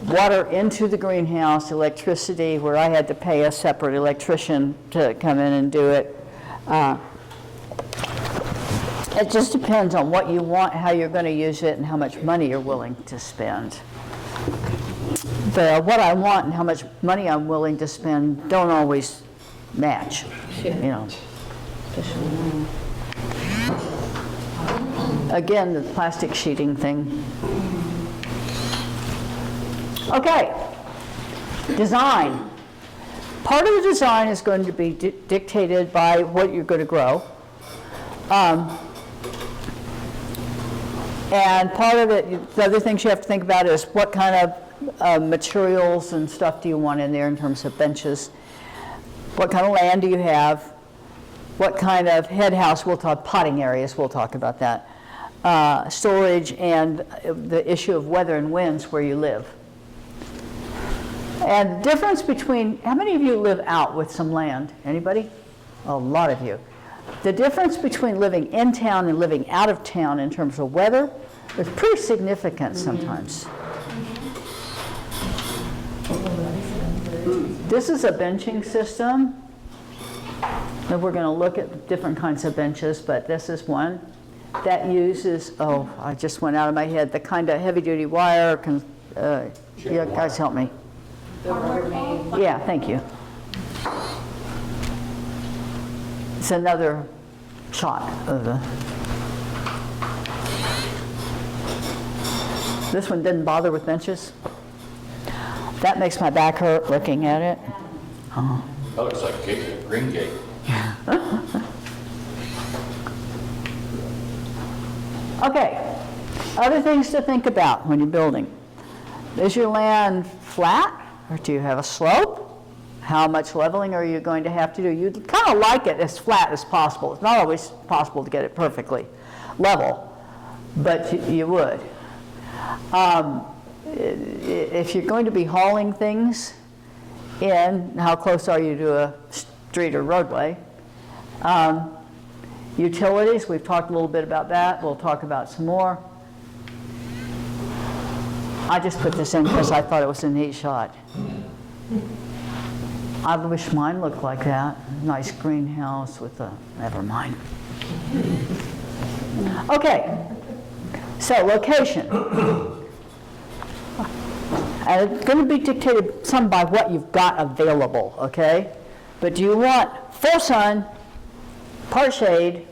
water into the greenhouse, electricity, where I had to pay a separate electrician to come in and do it. It just depends on what you want, how you're going to use it, and how much money you're willing to spend. What I want and how much money I'm willing to spend don't always match, you know. Again, the plastic sheeting thing. Okay, design. Part of the design is going to be dictated by what you're going to grow. And part of it, the other things you have to think about is what kind of materials and stuff do you want in there in terms of benches? What kind of land do you have? What kind of head house, we'll talk potting areas, we'll talk about that. Storage and the issue of weather and winds where you live. And the difference between, how many of you live out with some land? Anybody? A lot of you. The difference between living in town and living out of town in terms of weather is pretty significant sometimes. This is a benching system. And we're going to look at different kinds of benches, but this is one that uses, oh, I just went out of my head, the kind of heavy-duty wire. Yeah, guys help me. Yeah, thank you. It's another shot of the. This one didn't bother with benches. That makes my back hurt looking at it. Oh. That looks like cake, green cake. Okay, other things to think about when you're building. Is your land flat, or do you have a slope? How much leveling are you going to have to do? You'd kind of like it as flat as possible. It's not always possible to get it perfectly level, but you would. If you're going to be hauling things in, how close are you to a street or roadway? Utilities, we've talked a little bit about that. We'll talk about some more. I just put this in because I thought it was a neat shot. I wish mine looked like that. Nice greenhouse with a, never mind. Okay, so location. And it's going to be dictated some by what you've got available, okay? But do you want full sun, part shade,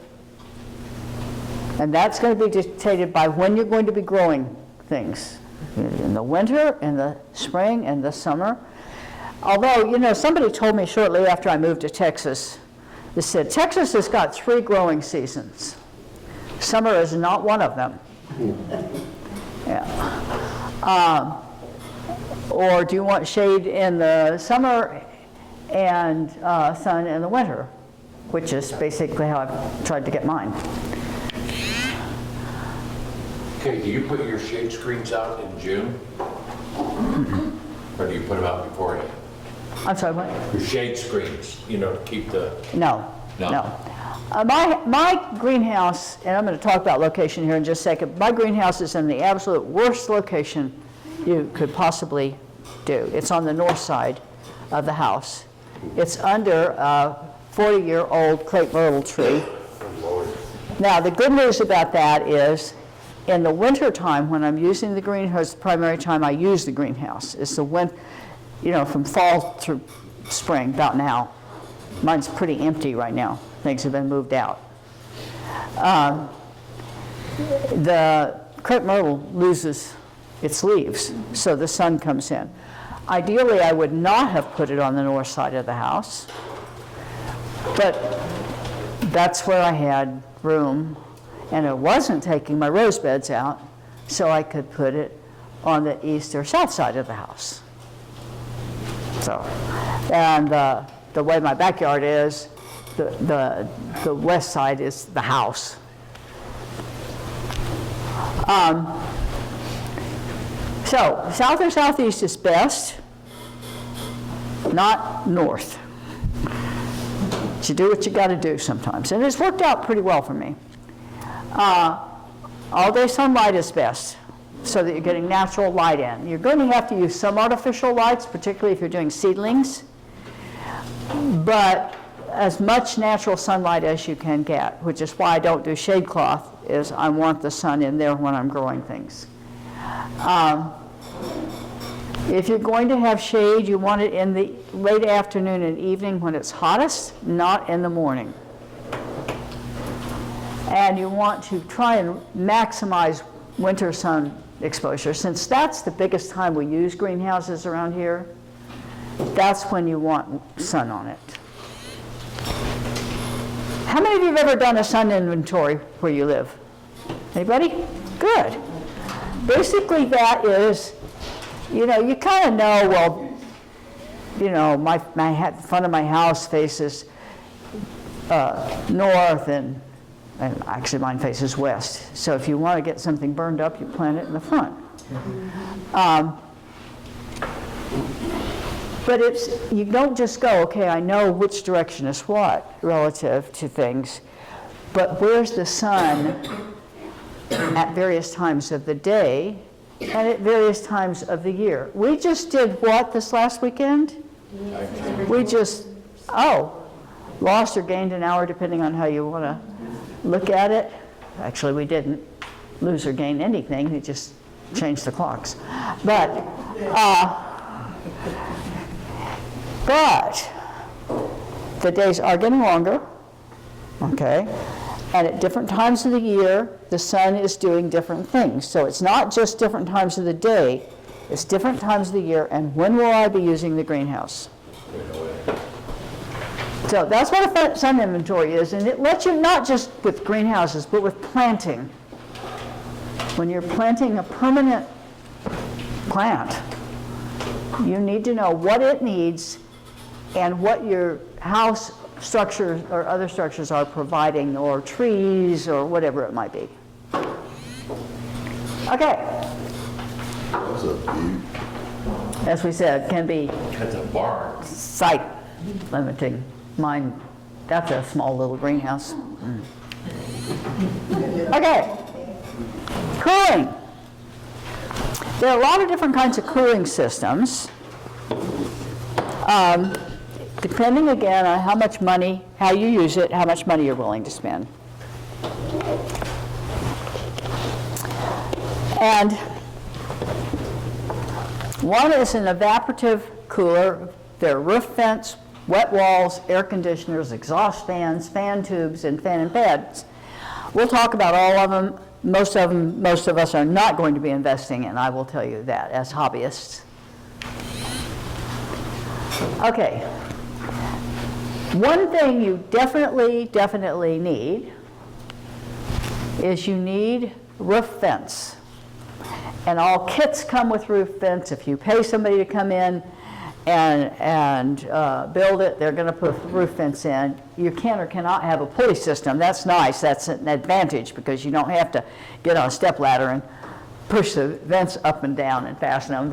and that's going to be dictated by when you're going to be growing things. In the winter, in the spring, and the summer. Although, you know, somebody told me shortly after I moved to Texas, they said, Texas has got 3 growing seasons. Summer is not one of them. Yeah. Or do you want shade in the summer and sun in the winter? Which is basically how I've tried to get mine. Okay, do you put your shade screens out in June? Or do you put them out beforehand? I'm sorry, what? Your shade screens, you know, to keep the... No, No? no. My greenhouse, and I'm going to talk about location here in just a second, my greenhouse is in the absolute worst location you could possibly do. It's on the north side of the house. It's under a 40-year-old crepe myrtle tree. Now, the good news about that is, in the winter time, when I'm using the greenhouse, the primary time I use the greenhouse is the you know, from fall through spring, about now. Mine's pretty empty right now. Things have been moved out. The crepe myrtle loses its leaves, so the sun comes in. Ideally, I would not have put it on the north side of the house, but that's where I had room, and it wasn't taking my rose beds out, so I could put it on the east or south side of the house. So, and the way my backyard is, the west side is the house. So, south or southeast is best, not north. But you do what you got to do sometimes, and it's worked out pretty well for me. All-day sunlight is best, so that you're getting natural light in. You're going to have to use some artificial lights, particularly if you're doing seedlings, but as much natural sunlight as you can get, which is why I don't do shade cloth, is I want the sun in there when I'm growing things. If you're going to have shade, you want it in the late afternoon and evening when it's hottest, not in the morning. And you want to try and maximize winter sun exposure. Since that's the biggest time we use greenhouses around here, that's when you want sun on it. How many of you have ever done a sun inventory where you live? Anybody? Good. Basically that is, you know, you kind of know, well, you know, front of my house faces north, and actually mine faces west. So if you want to get something burned up, you plant it in the front. But you don't just go, okay, I know which direction is what relative to things, but where's the sun at various times of the day and at various times of the year. We just did what this last weekend? We just, lost or gained an hour depending on how you want to look at it. Actually, we didn't lose or gain anything. We just changed the clocks. But the days are getting longer, okay? And at different times of the year, the sun is doing different things. So it's not just different times of the day, it's different times of the year, and when will I be using the greenhouse? So that's what a sun inventory is, and it lets you, not just with greenhouses, but with planting. When you're planting a permanent plant, you need to know what it needs and what your house structures or other structures are providing, or trees, or whatever it might be. Okay. What's up, Pete? As we said, can be That's a barn. site limiting. Mine, that's a small little greenhouse. Okay. Cooling. There are a lot of different kinds of cooling systems. Depending again on how much money, how you use it, how much money you're willing to spend. And One is an evaporative cooler. They're roof vents, wet walls, air conditioners, exhaust fans, fan tubes, and fan and pads. We'll talk about all of them. Most of us are not going to be investing in, I will tell you that, as hobbyists. Okay. One thing you definitely need is you need roof vents. And all kits come with roof vents. If you pay somebody to come in and build it, they're going to put roof vents in. You can or cannot have a pulley system. That's nice. That's an advantage because you don't have to get on a stepladder and push the vents up and down and fasten them.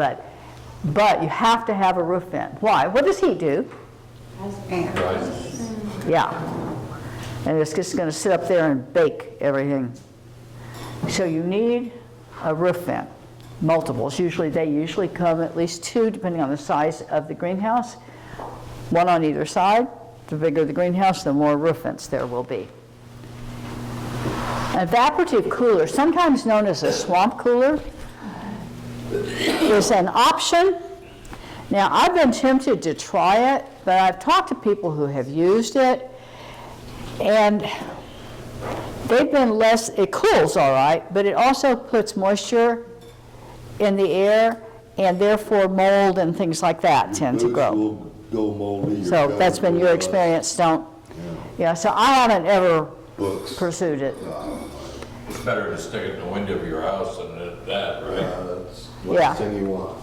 But you have to have a roof vent. Why? What does heat do? Yeah. And it's just going to sit up there and bake everything. So you need a roof vent. Multiples. They usually come at least 2, depending on the size of the greenhouse. 1 on either side. The bigger the greenhouse, the more roof vents there will be. An evaporative cooler, sometimes known as a swamp cooler, is an option. Now, I've been tempted to try it, but I've talked to people who have used it, and they've been less, it cools all right, but it also puts moisture in the air, and therefore mold and things like that tend to grow. Will go moldy. So that's been your experience, yeah, so I haven't ever pursued it. It's better to stick it in the window of your house than that, right? That's Yeah. last thing you want.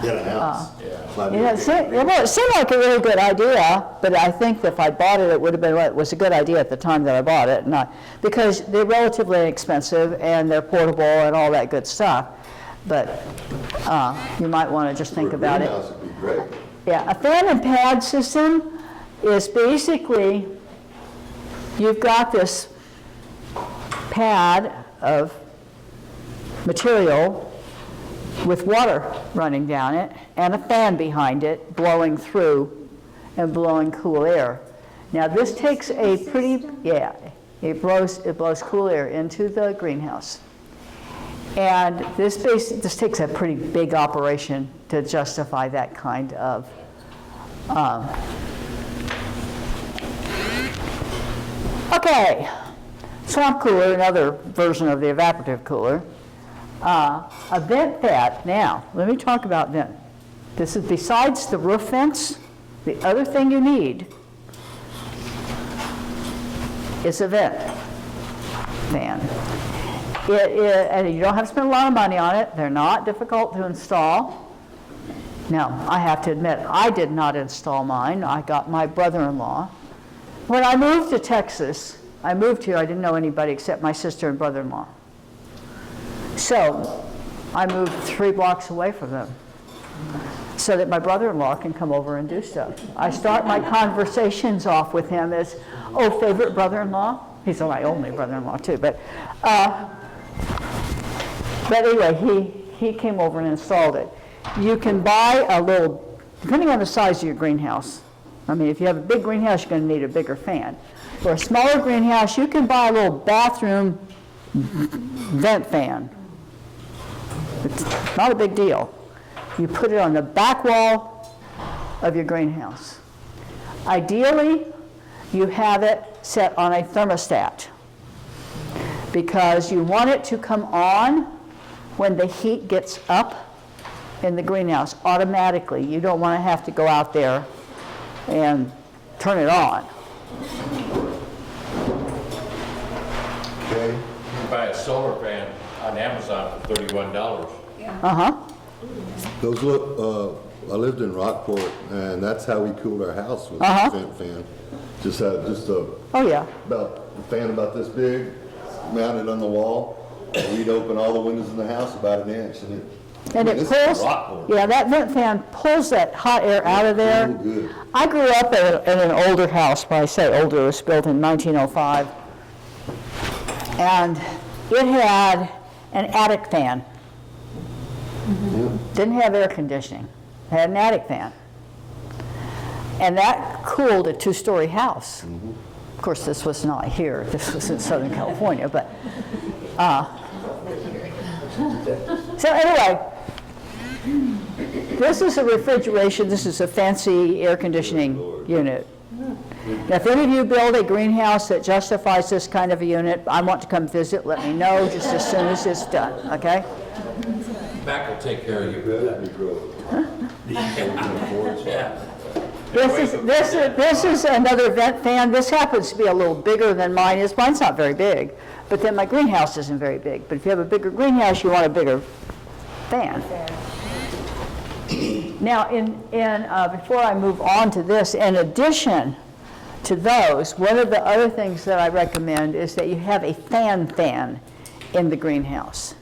In a house. Yeah. You know, it seemed like a really good idea, but I think if I bought it, it would have been, it was a good idea at the time that I bought it, because they're relatively inexpensive and they're portable and all that good stuff. But you might want to just think about it. Greenhouse would be great. Yeah, a fan and pad system is basically, you've got this pad of material with water running down it and a fan behind it blowing through and blowing cool air. Now this takes a pretty, it blows cool air into the greenhouse. And this takes a pretty big operation to justify that kind of okay, swamp cooler, another version of the evaporative cooler. A vent pad. Now, let me talk about vent. This is besides the roof vents, the other thing you need is a vent fan. And you don't have to spend a lot of money on it. They're not difficult to install. Now, I have to admit, I did not install mine. I got my brother-in-law. When I moved to Texas, I moved here, I didn't know anybody except my sister and brother-in-law. So I moved 3 blocks away from them so that my brother-in-law can come over and do stuff. I start my conversations off with him as, oh, favorite brother-in-law? He's my only brother-in-law too, but anyway, he came over and installed it. You can buy a little, depending on the size of your greenhouse. I mean, if you have a big greenhouse, you're going to need a bigger fan. For a smaller greenhouse, you can buy a little bathroom vent fan. It's not a big deal. You put it on the back wall of your greenhouse. Ideally, you have it set on a thermostat because you want it to come on when the heat gets up in the greenhouse automatically. You don't want to have to go out there and turn it on. Okay. You can buy a solar fan on Amazon for $31. Those look, I lived in Rockport, and that's how we cooled our house with a vent fan. Just a Oh yeah. about a fan about this big, mounted on the wall. We'd open all the windows in the house about an inch, and And it pulls, yeah, that vent fan pulls that hot air out of there. real good. I grew up in an older house. When I say older, it was built in 1905. And it had an attic fan. Didn't have air conditioning. It had an attic fan. And that cooled a 2-story house. Of course, this was not here. This was in Southern California, but so anyway, This is a refrigeration, this is a fancy air conditioning unit. Now, if any of you build a greenhouse that justifies this kind of a unit, I want to come visit, let me know just as soon as it's done, okay? Mac will take care of you. This is another vent fan. This happens to be a little bigger than mine is. Mine's not very big, but then my greenhouse isn't very big. But if you have a bigger greenhouse, you want a bigger fan. Now, before I move on to this, in addition to those, one of the other things that I recommend is that you have a fan in the greenhouse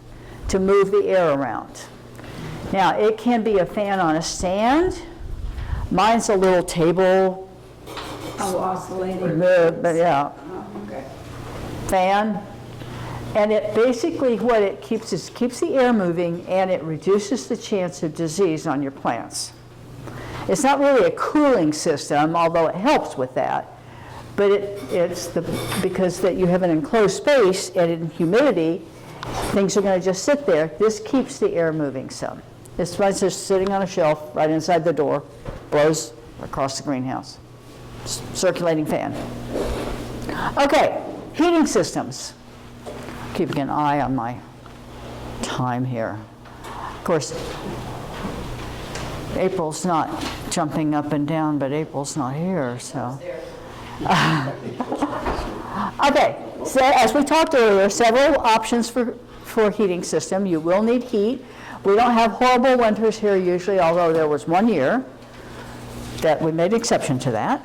to move the air around. Now, it can be a fan on a stand. Mine's a little table, oscillating. but yeah, Okay. fan. And it basically, what it keeps is keeps the air moving, and it reduces the chance of disease on your plants. It's not really a cooling system, although it helps with that. But because that you have an enclosed space and in humidity, things are going to just sit there. This keeps the air moving some. It's just sitting on a shelf right inside the door, blows across the greenhouse. Circulating fan. Okay, heating systems. Keeping an eye on my time here. Of course, April's not jumping up and down, but April's not here, so. Okay, so as we talked earlier, several options for heating system. You will need heat. We don't have horrible winters here usually, although there was one year that we made an exception to that.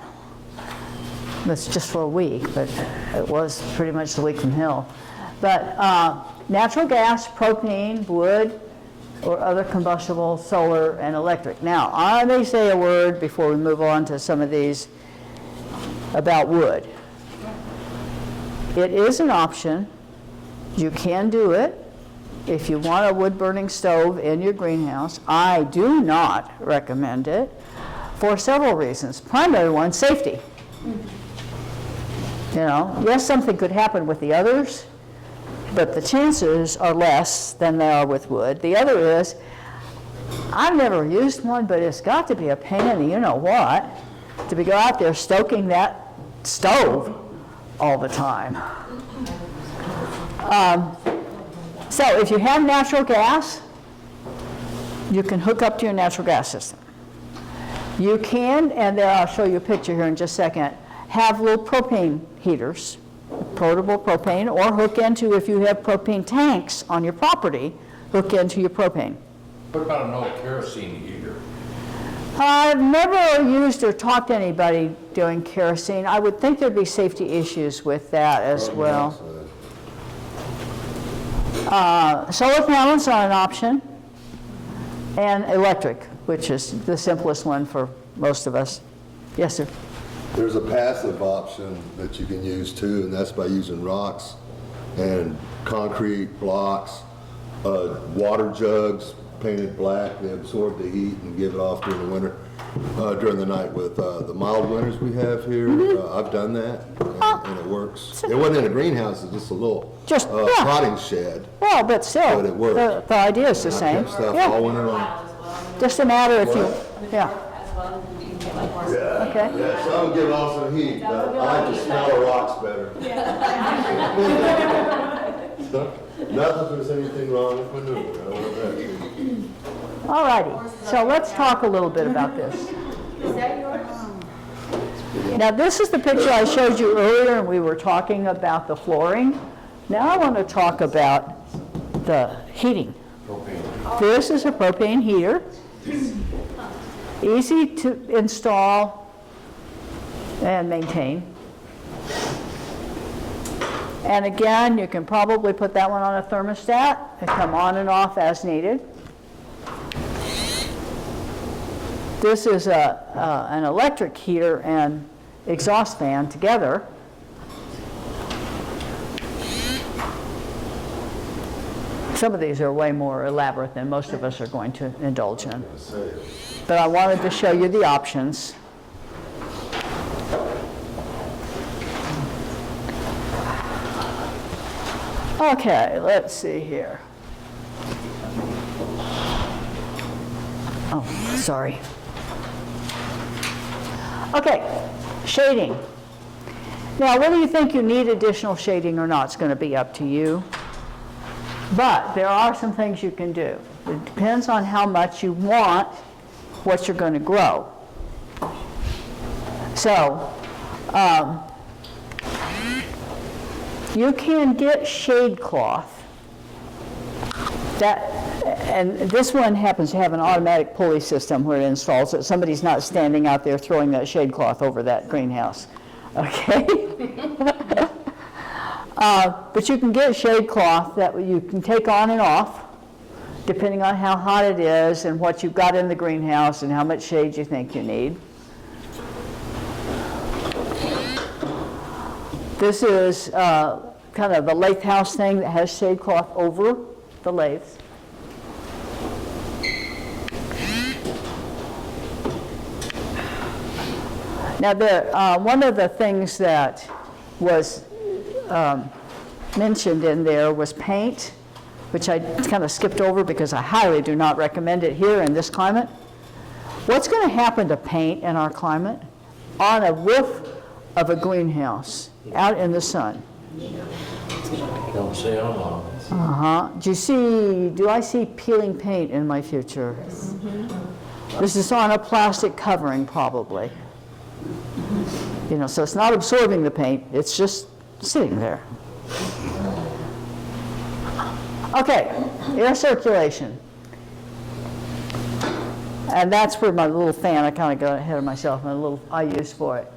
That's just for a week, but it was pretty much the week from hell. But natural gas, propane, wood, or other combustible, solar, and electric. Now, I may say a word before we move on to some of these about wood. It is an option. You can do it. If you want a wood-burning stove in your greenhouse, I do not recommend it for several reasons. Primary one, safety. You know, yes, something could happen with the others, but the chances are less than they are with wood. The other is, I've never used one, but it's got to be a pain in the you-know-what to go out there stoking that stove all the time. So if you have natural gas, you can hook up to your natural gas system. You can, and then I'll show you a picture here in just a second, have little propane heaters, portable propane, or hook into, if you have propane tanks on your property, hook into your propane. What about an old kerosene heater? I've never used or talked to anybody doing kerosene. I would think there'd be safety issues with that as well. Solar panels are an option, and electric, which is the simplest one for most of us. Yes, sir? There's a passive option that you can use too, and that's by using rocks and concrete blocks, water jugs painted black. They absorb the heat and give it off during the winter, during the night with the mild winters we have here. I've done that, and it works. It wasn't in a greenhouse, it's just a little potting shed. Well, but still, But it worked. the idea is the And I same. kept stuff Yeah. all winter long. Just a matter if you, yeah. Okay. Yeah, some give off some heat, but I like the smell of rocks better. Not that there's anything wrong with manure, I don't want that. All righty. So let's talk a little bit about this. Is that yours? Now, this is the picture I showed you earlier, and we were talking about the flooring. Now I want to talk about the heating. This is a propane heater. Easy to install and maintain. And again, you can probably put that one on a thermostat and come on and off as needed. This is an electric heater and exhaust fan together. Some of these are way more elaborate than most of us are going to indulge in. But I wanted to show you the options. Okay, let's see here. Sorry. Okay, shading. Now, whether you think you need additional shading or not is going to be up to you. But there are some things you can do. It depends on how much you want what you're going to grow. So, you can get shade cloth. And this one happens to have an automatic pulley system where it installs it. Somebody's not standing out there throwing that shade cloth over that greenhouse. Okay? But you can get shade cloth that you can take on and off, depending on how hot it is and what you've got in the greenhouse and how much shade you think you need. This is kind of the lathe house thing that has shade cloth over the lathes. Now, one of the things that was mentioned in there was paint, which I kind of skipped over because I highly do not recommend it here in this climate. What's going to happen to paint in our climate? On a roof of a greenhouse, out in the sun. Don't say how long. Do I see peeling paint in my future? This is on a plastic covering, probably. You know, so it's not absorbing the paint, it's just sitting there. Okay, air circulation. And that's where my little fan, I kind of got ahead of myself, my little I use for it.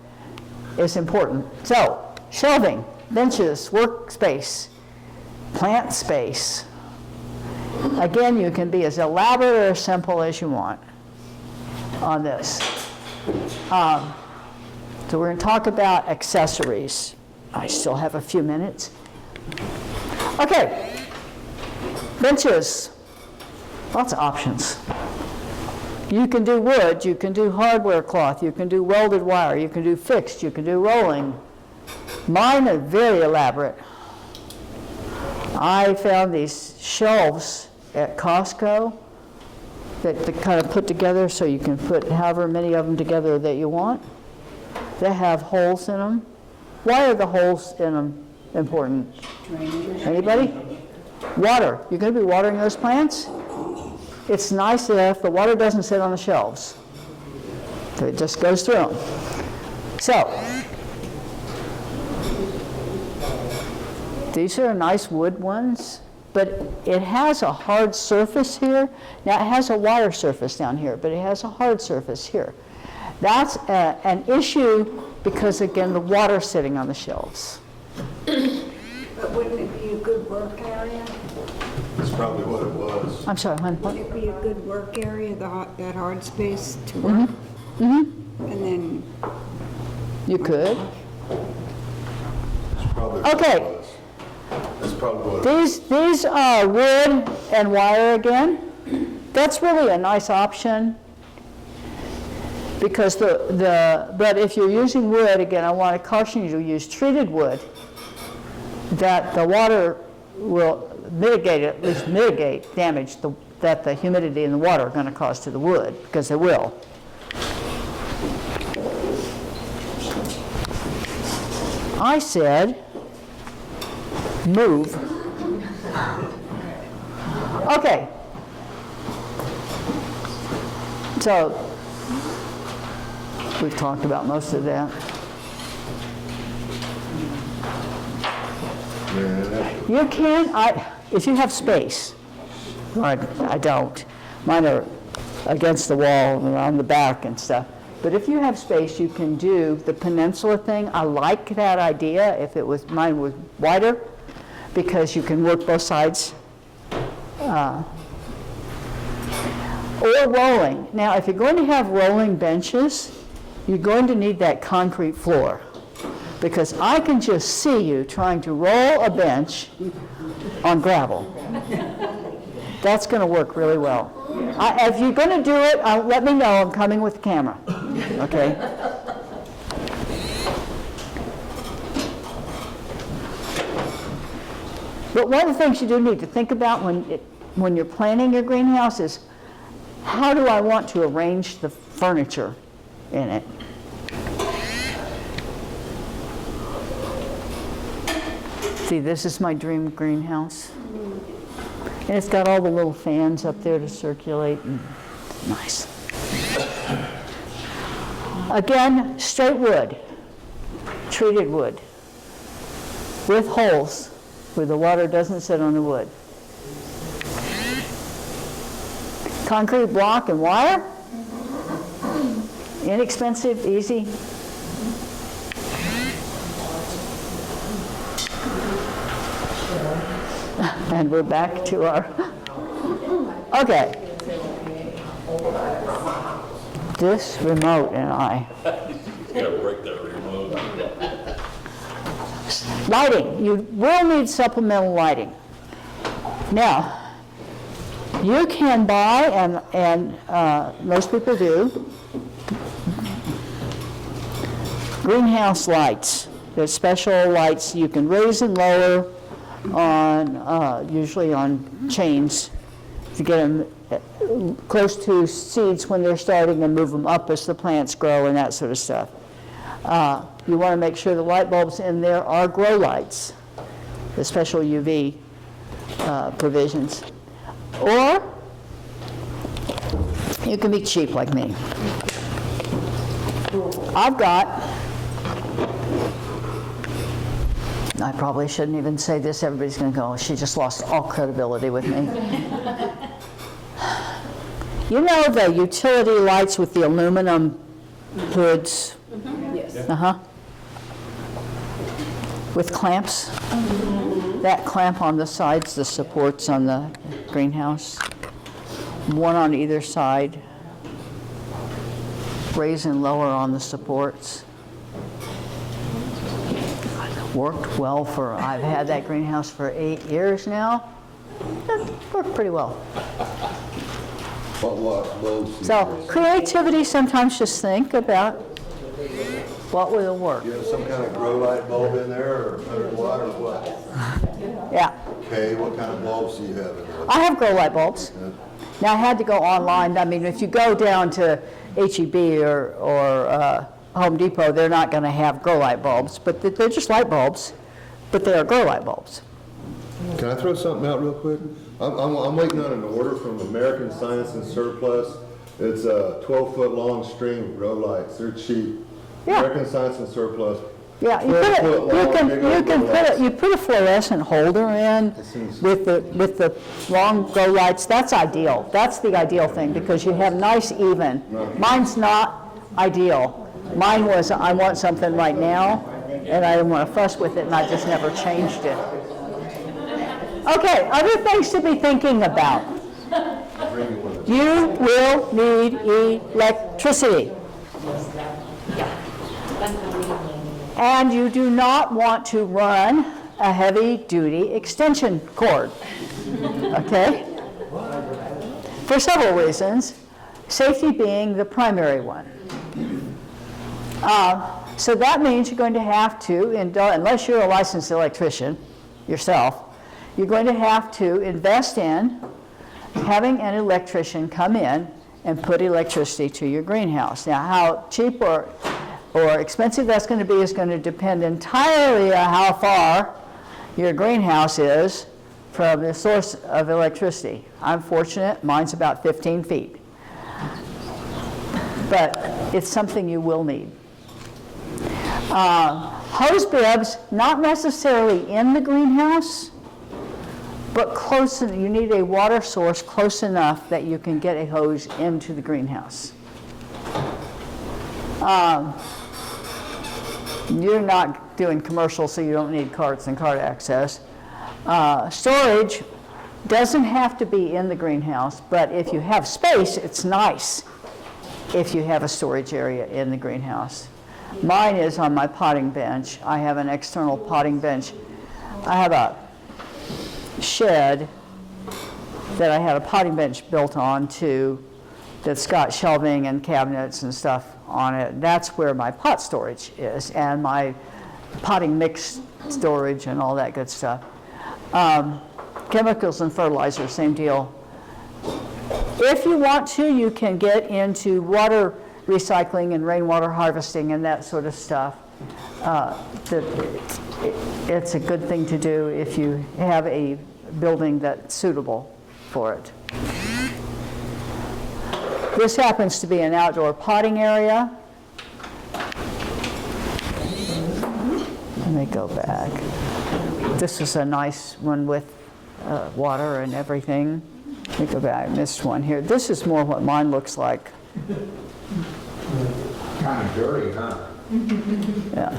It's important. So, shelving, benches, workspace, plant space. Again, you can be as elaborate or as simple as you want on this. So we're going to talk about accessories. I still have a few minutes. Okay, benches, lots of options. You can do wood, you can do hardware cloth, you can do welded wire, you can do fixed, you can do rolling. Mine are very elaborate. I found these shelves at Costco that kind of put together so you can put however many of them together that you want. They have holes in them. Why are the holes in them important? Anybody? Water. You're going to be watering those plants? It's nice if the water doesn't sit on the shelves. So it just goes through them. So, these are nice wood ones, but it has a hard surface here. Now it has a wire surface down here, but it has a hard surface here. That's an issue because, again, the water's sitting on the shelves. But wouldn't it be a good work area? That's probably what it was. I'm sorry, hon, what? Wouldn't it be a good work area, that hard space to work? And then, You could. That's probably what Okay. it was. That's probably what it was. These are wood and wire again. That's really a nice option because but if you're using wood, again, I want to caution you to use treated wood, that the water will mitigate, at least mitigate damage that the humidity and the water are going to cause to the wood, because they will. I said, move. Okay. So, we've talked about most of that. You can, if you have space, I don't. Mine are against the wall and on the back and stuff. But if you have space, you can do the peninsula thing. I like that idea if mine was wider, because you can work both sides. Or rolling. Now, if you're going to have rolling benches, you're going to need that concrete floor, because I can just see you trying to roll a bench on gravel. That's going to work really well. If you're going to do it, let me know. I'm coming with the camera. Okay? But one of the things you do need to think about when you're planning your greenhouse is how do I want to arrange the furniture in it? See, this is my dream greenhouse. And it's got all the little fans up there to circulate. And nice. Again, straight wood, treated wood, with holes where the water doesn't sit on the wood. Concrete block and wire. Inexpensive, easy. And we're back to our, okay. This remote and I. You gotta break that remote. Lighting, you will need supplemental lighting. Now, you can buy, and most people do, greenhouse lights. There's special lights you can raise and lower on, usually on chains, to get them close to seeds when they're starting and move them up as the plants grow and that sort of stuff. You want to make sure the light bulbs in there are grow lights, the special UV provisions. Or you can be cheap like me. I've got, I probably shouldn't even say this, everybody's going to go, she just lost all credibility with me. You know the utility lights with the aluminum hoods? Yes. With clamps? That clamp on the sides, the supports on the greenhouse, one on either side, raise and lower on the supports. Worked well for, I've had that greenhouse for 8 years now. It worked pretty well. What bulbs? So creativity, sometimes just think about what will work. You have some kind of grow light bulb in there, or 100 watt, or what? Yeah. Okay, what kind of bulbs do you have in there? I have grow light bulbs. Now, I had to go online. I mean, if you go down to H-E-B or Home Depot, they're not going to have grow light bulbs, but they're just light bulbs, but they are grow light bulbs. Can I throw something out real quick? I'm waiting on an order from American Science and Surplus. It's a 12-foot long string grow lights. They're cheap. Yeah. American Science and Surplus. Yeah, you 12-foot long, you put a fluorescent holder in with the long grow lights. That's ideal. That's the ideal thing because you have nice even. Mine's not ideal. Mine was I want something right now, and I didn't want to fuss with it, and I just never changed it. Okay, other things to be thinking about. You will need electricity. And you do not want to run a heavy-duty extension cord, okay? For several reasons, safety being the primary one. So that means you're going to have to, unless you're a licensed electrician yourself, you're going to have to invest in having an electrician come in and put electricity to your greenhouse. Now, how cheap or expensive that's going to be is going to depend entirely on how far your greenhouse is from the source of electricity. I'm fortunate, mine's about 15 feet. But it's something you will need. Hose bibs, not necessarily in the greenhouse, but close, you need a water source close enough that you can get a hose into the greenhouse. You're not doing commercial, so you don't need carts and cart access. Storage doesn't have to be in the greenhouse, but if you have space, it's nice if you have a storage area in the greenhouse. Mine is on my potting bench. I have an external potting bench. I have a shed that I had a potting bench built onto that's got shelving and cabinets and stuff on it. That's where my pot storage is, and my potting mix storage and all that good stuff. Chemicals and fertilizer, same deal. If you want to, you can get into water recycling and rainwater harvesting and that sort of stuff. It's a good thing to do if you have a building that's suitable for it. This happens to be an outdoor potting area. Let me go back. This is a nice one with water and everything. Let me go back. I missed one here. This is more what mine looks like. Kind of dirty, huh? Yeah.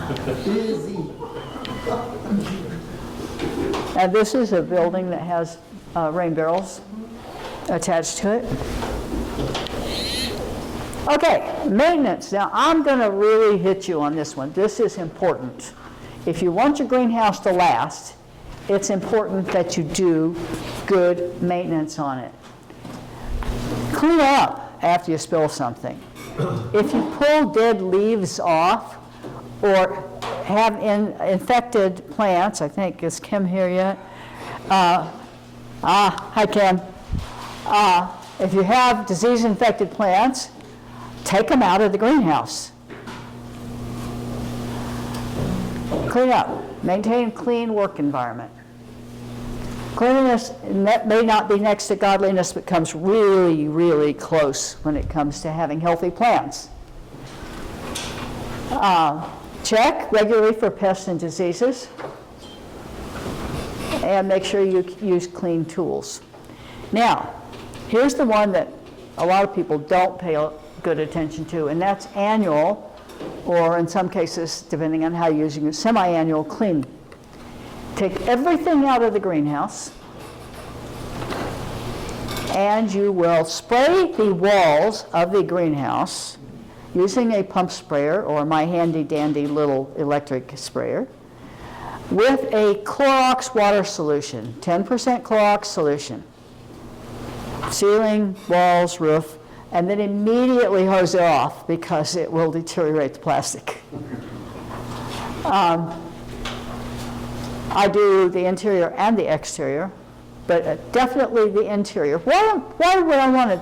And this is a building that has rain barrels attached to it. Okay, maintenance. Now I'm going to really hit you on this one. This is important. If you want your greenhouse to last, it's important that you do good maintenance on it. Clean up after you spill something. If you pull dead leaves off or have infected plants, I think, is Kim here yet? Hi Kim. If you have disease-infected plants, take them out of the greenhouse. Clean up. Maintain a clean work environment. Cleanliness may not be next to godliness, but comes really, really close when it comes to having healthy plants. Check regularly for pests and diseases. And make sure you use clean tools. Now, here's the one that a lot of people don't pay good attention to, and that's annual, or in some cases, depending on how you're using it, semi-annual cleaning. Take everything out of the greenhouse, and you will spray the walls of the greenhouse using a pump sprayer or my handy-dandy little electric sprayer with a Clorox water solution, 10% Clorox solution. Ceiling, walls, roof, and then immediately hose it off because it will deteriorate the plastic. I do the interior and the exterior, but definitely the interior. Why would I want to,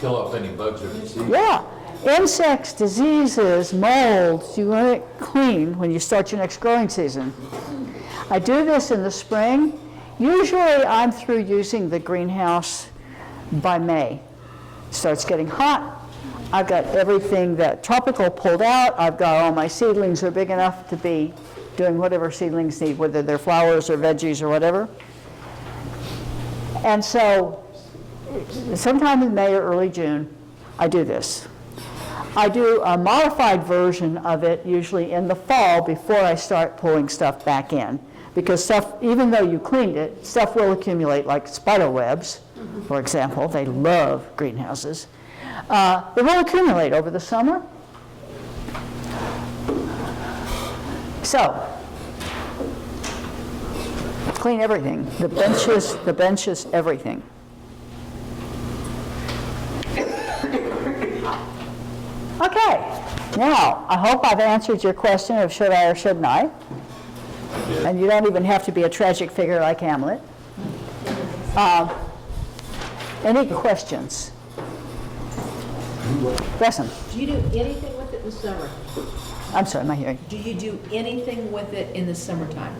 Kill off any bugs or disease. yeah, insects, diseases, molds, you want it clean when you start your next growing season. I do this in the spring. Usually I'm through using the greenhouse by May. It starts getting hot. I've got everything that tropical pulled out. I've got all my seedlings are big enough to be doing whatever seedlings need, whether they're flowers or veggies or whatever. And so sometime in May or early June, I do this. I do a modified version of it usually in the fall before I start pulling stuff back in. Because stuff, even though you cleaned it, stuff will accumulate, like spider webs, for example. They love greenhouses. It will accumulate over the summer. So, clean everything. The benches, everything. Okay, now, I hope I've answered your question of should I or shouldn't I? And you don't even have to be a tragic figure like Hamlet. Any questions? Yes, ma'am. Do you do anything with it in the summer? I'm sorry, am I hearing? Do you do anything with it in the summertime?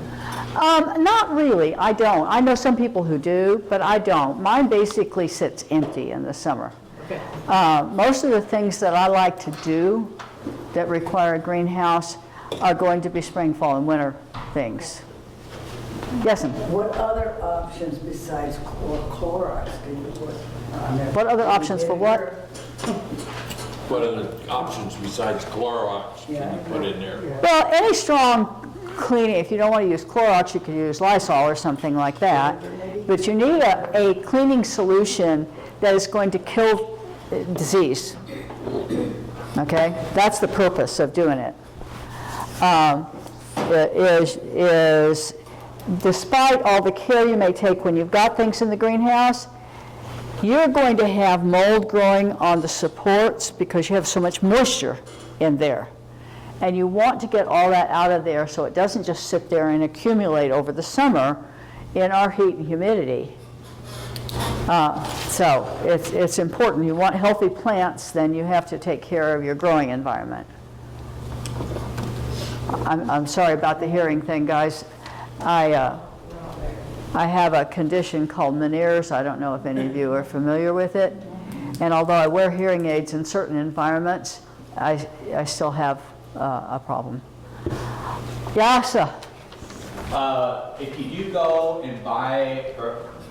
Not really, I don't. I know some people who do, but I don't. Mine basically sits empty in the summer. Okay. Most of the things that I like to do that require a greenhouse are going to be spring, fall, and winter things. Yes, ma'am. What other options besides Clorox do you put on there? What other options for what? What other options besides Clorox can you put in there? Well, any strong cleaning, if you don't want to use Clorox, you could use Lysol or something like that. But you need a cleaning solution that is going to kill disease. Okay? That's the purpose of doing it. Is despite all the care you may take when you've got things in the greenhouse, you're going to have mold growing on the supports because you have so much moisture in there. And you want to get all that out of there so it doesn't just sit there and accumulate over the summer in our heat and humidity. So it's important. You want healthy plants, then you have to take care of your growing environment. I'm sorry about the hearing thing, guys. I have a condition called Meniere's. I don't know if any of you are familiar with it. And although I wear hearing aids in certain environments, I still have a problem. Yasa. If you do go and buy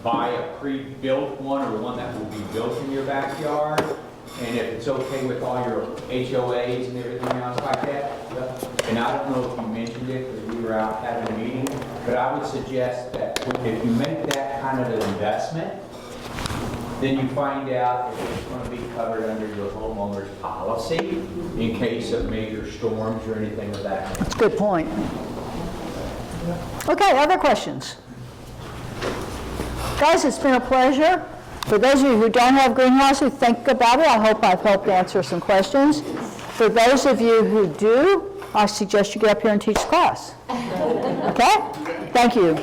a pre-built one or one that will be built in your backyard, and if it's okay with all your HOAs and everything else like that, and I don't know if you mentioned it because we were out having a meeting, but I would suggest that if you make that kind of an investment, then you find out if it's going to be covered under your homeowner's policy in case of major storms or anything of that nature. That's a good point. Okay, other questions? Guys, it's been a pleasure. For those of you who don't have greenhouse, who think about it, I hope I've helped answer some questions. For those of you who do, I suggest you get up here and teach class. Okay? Thank you.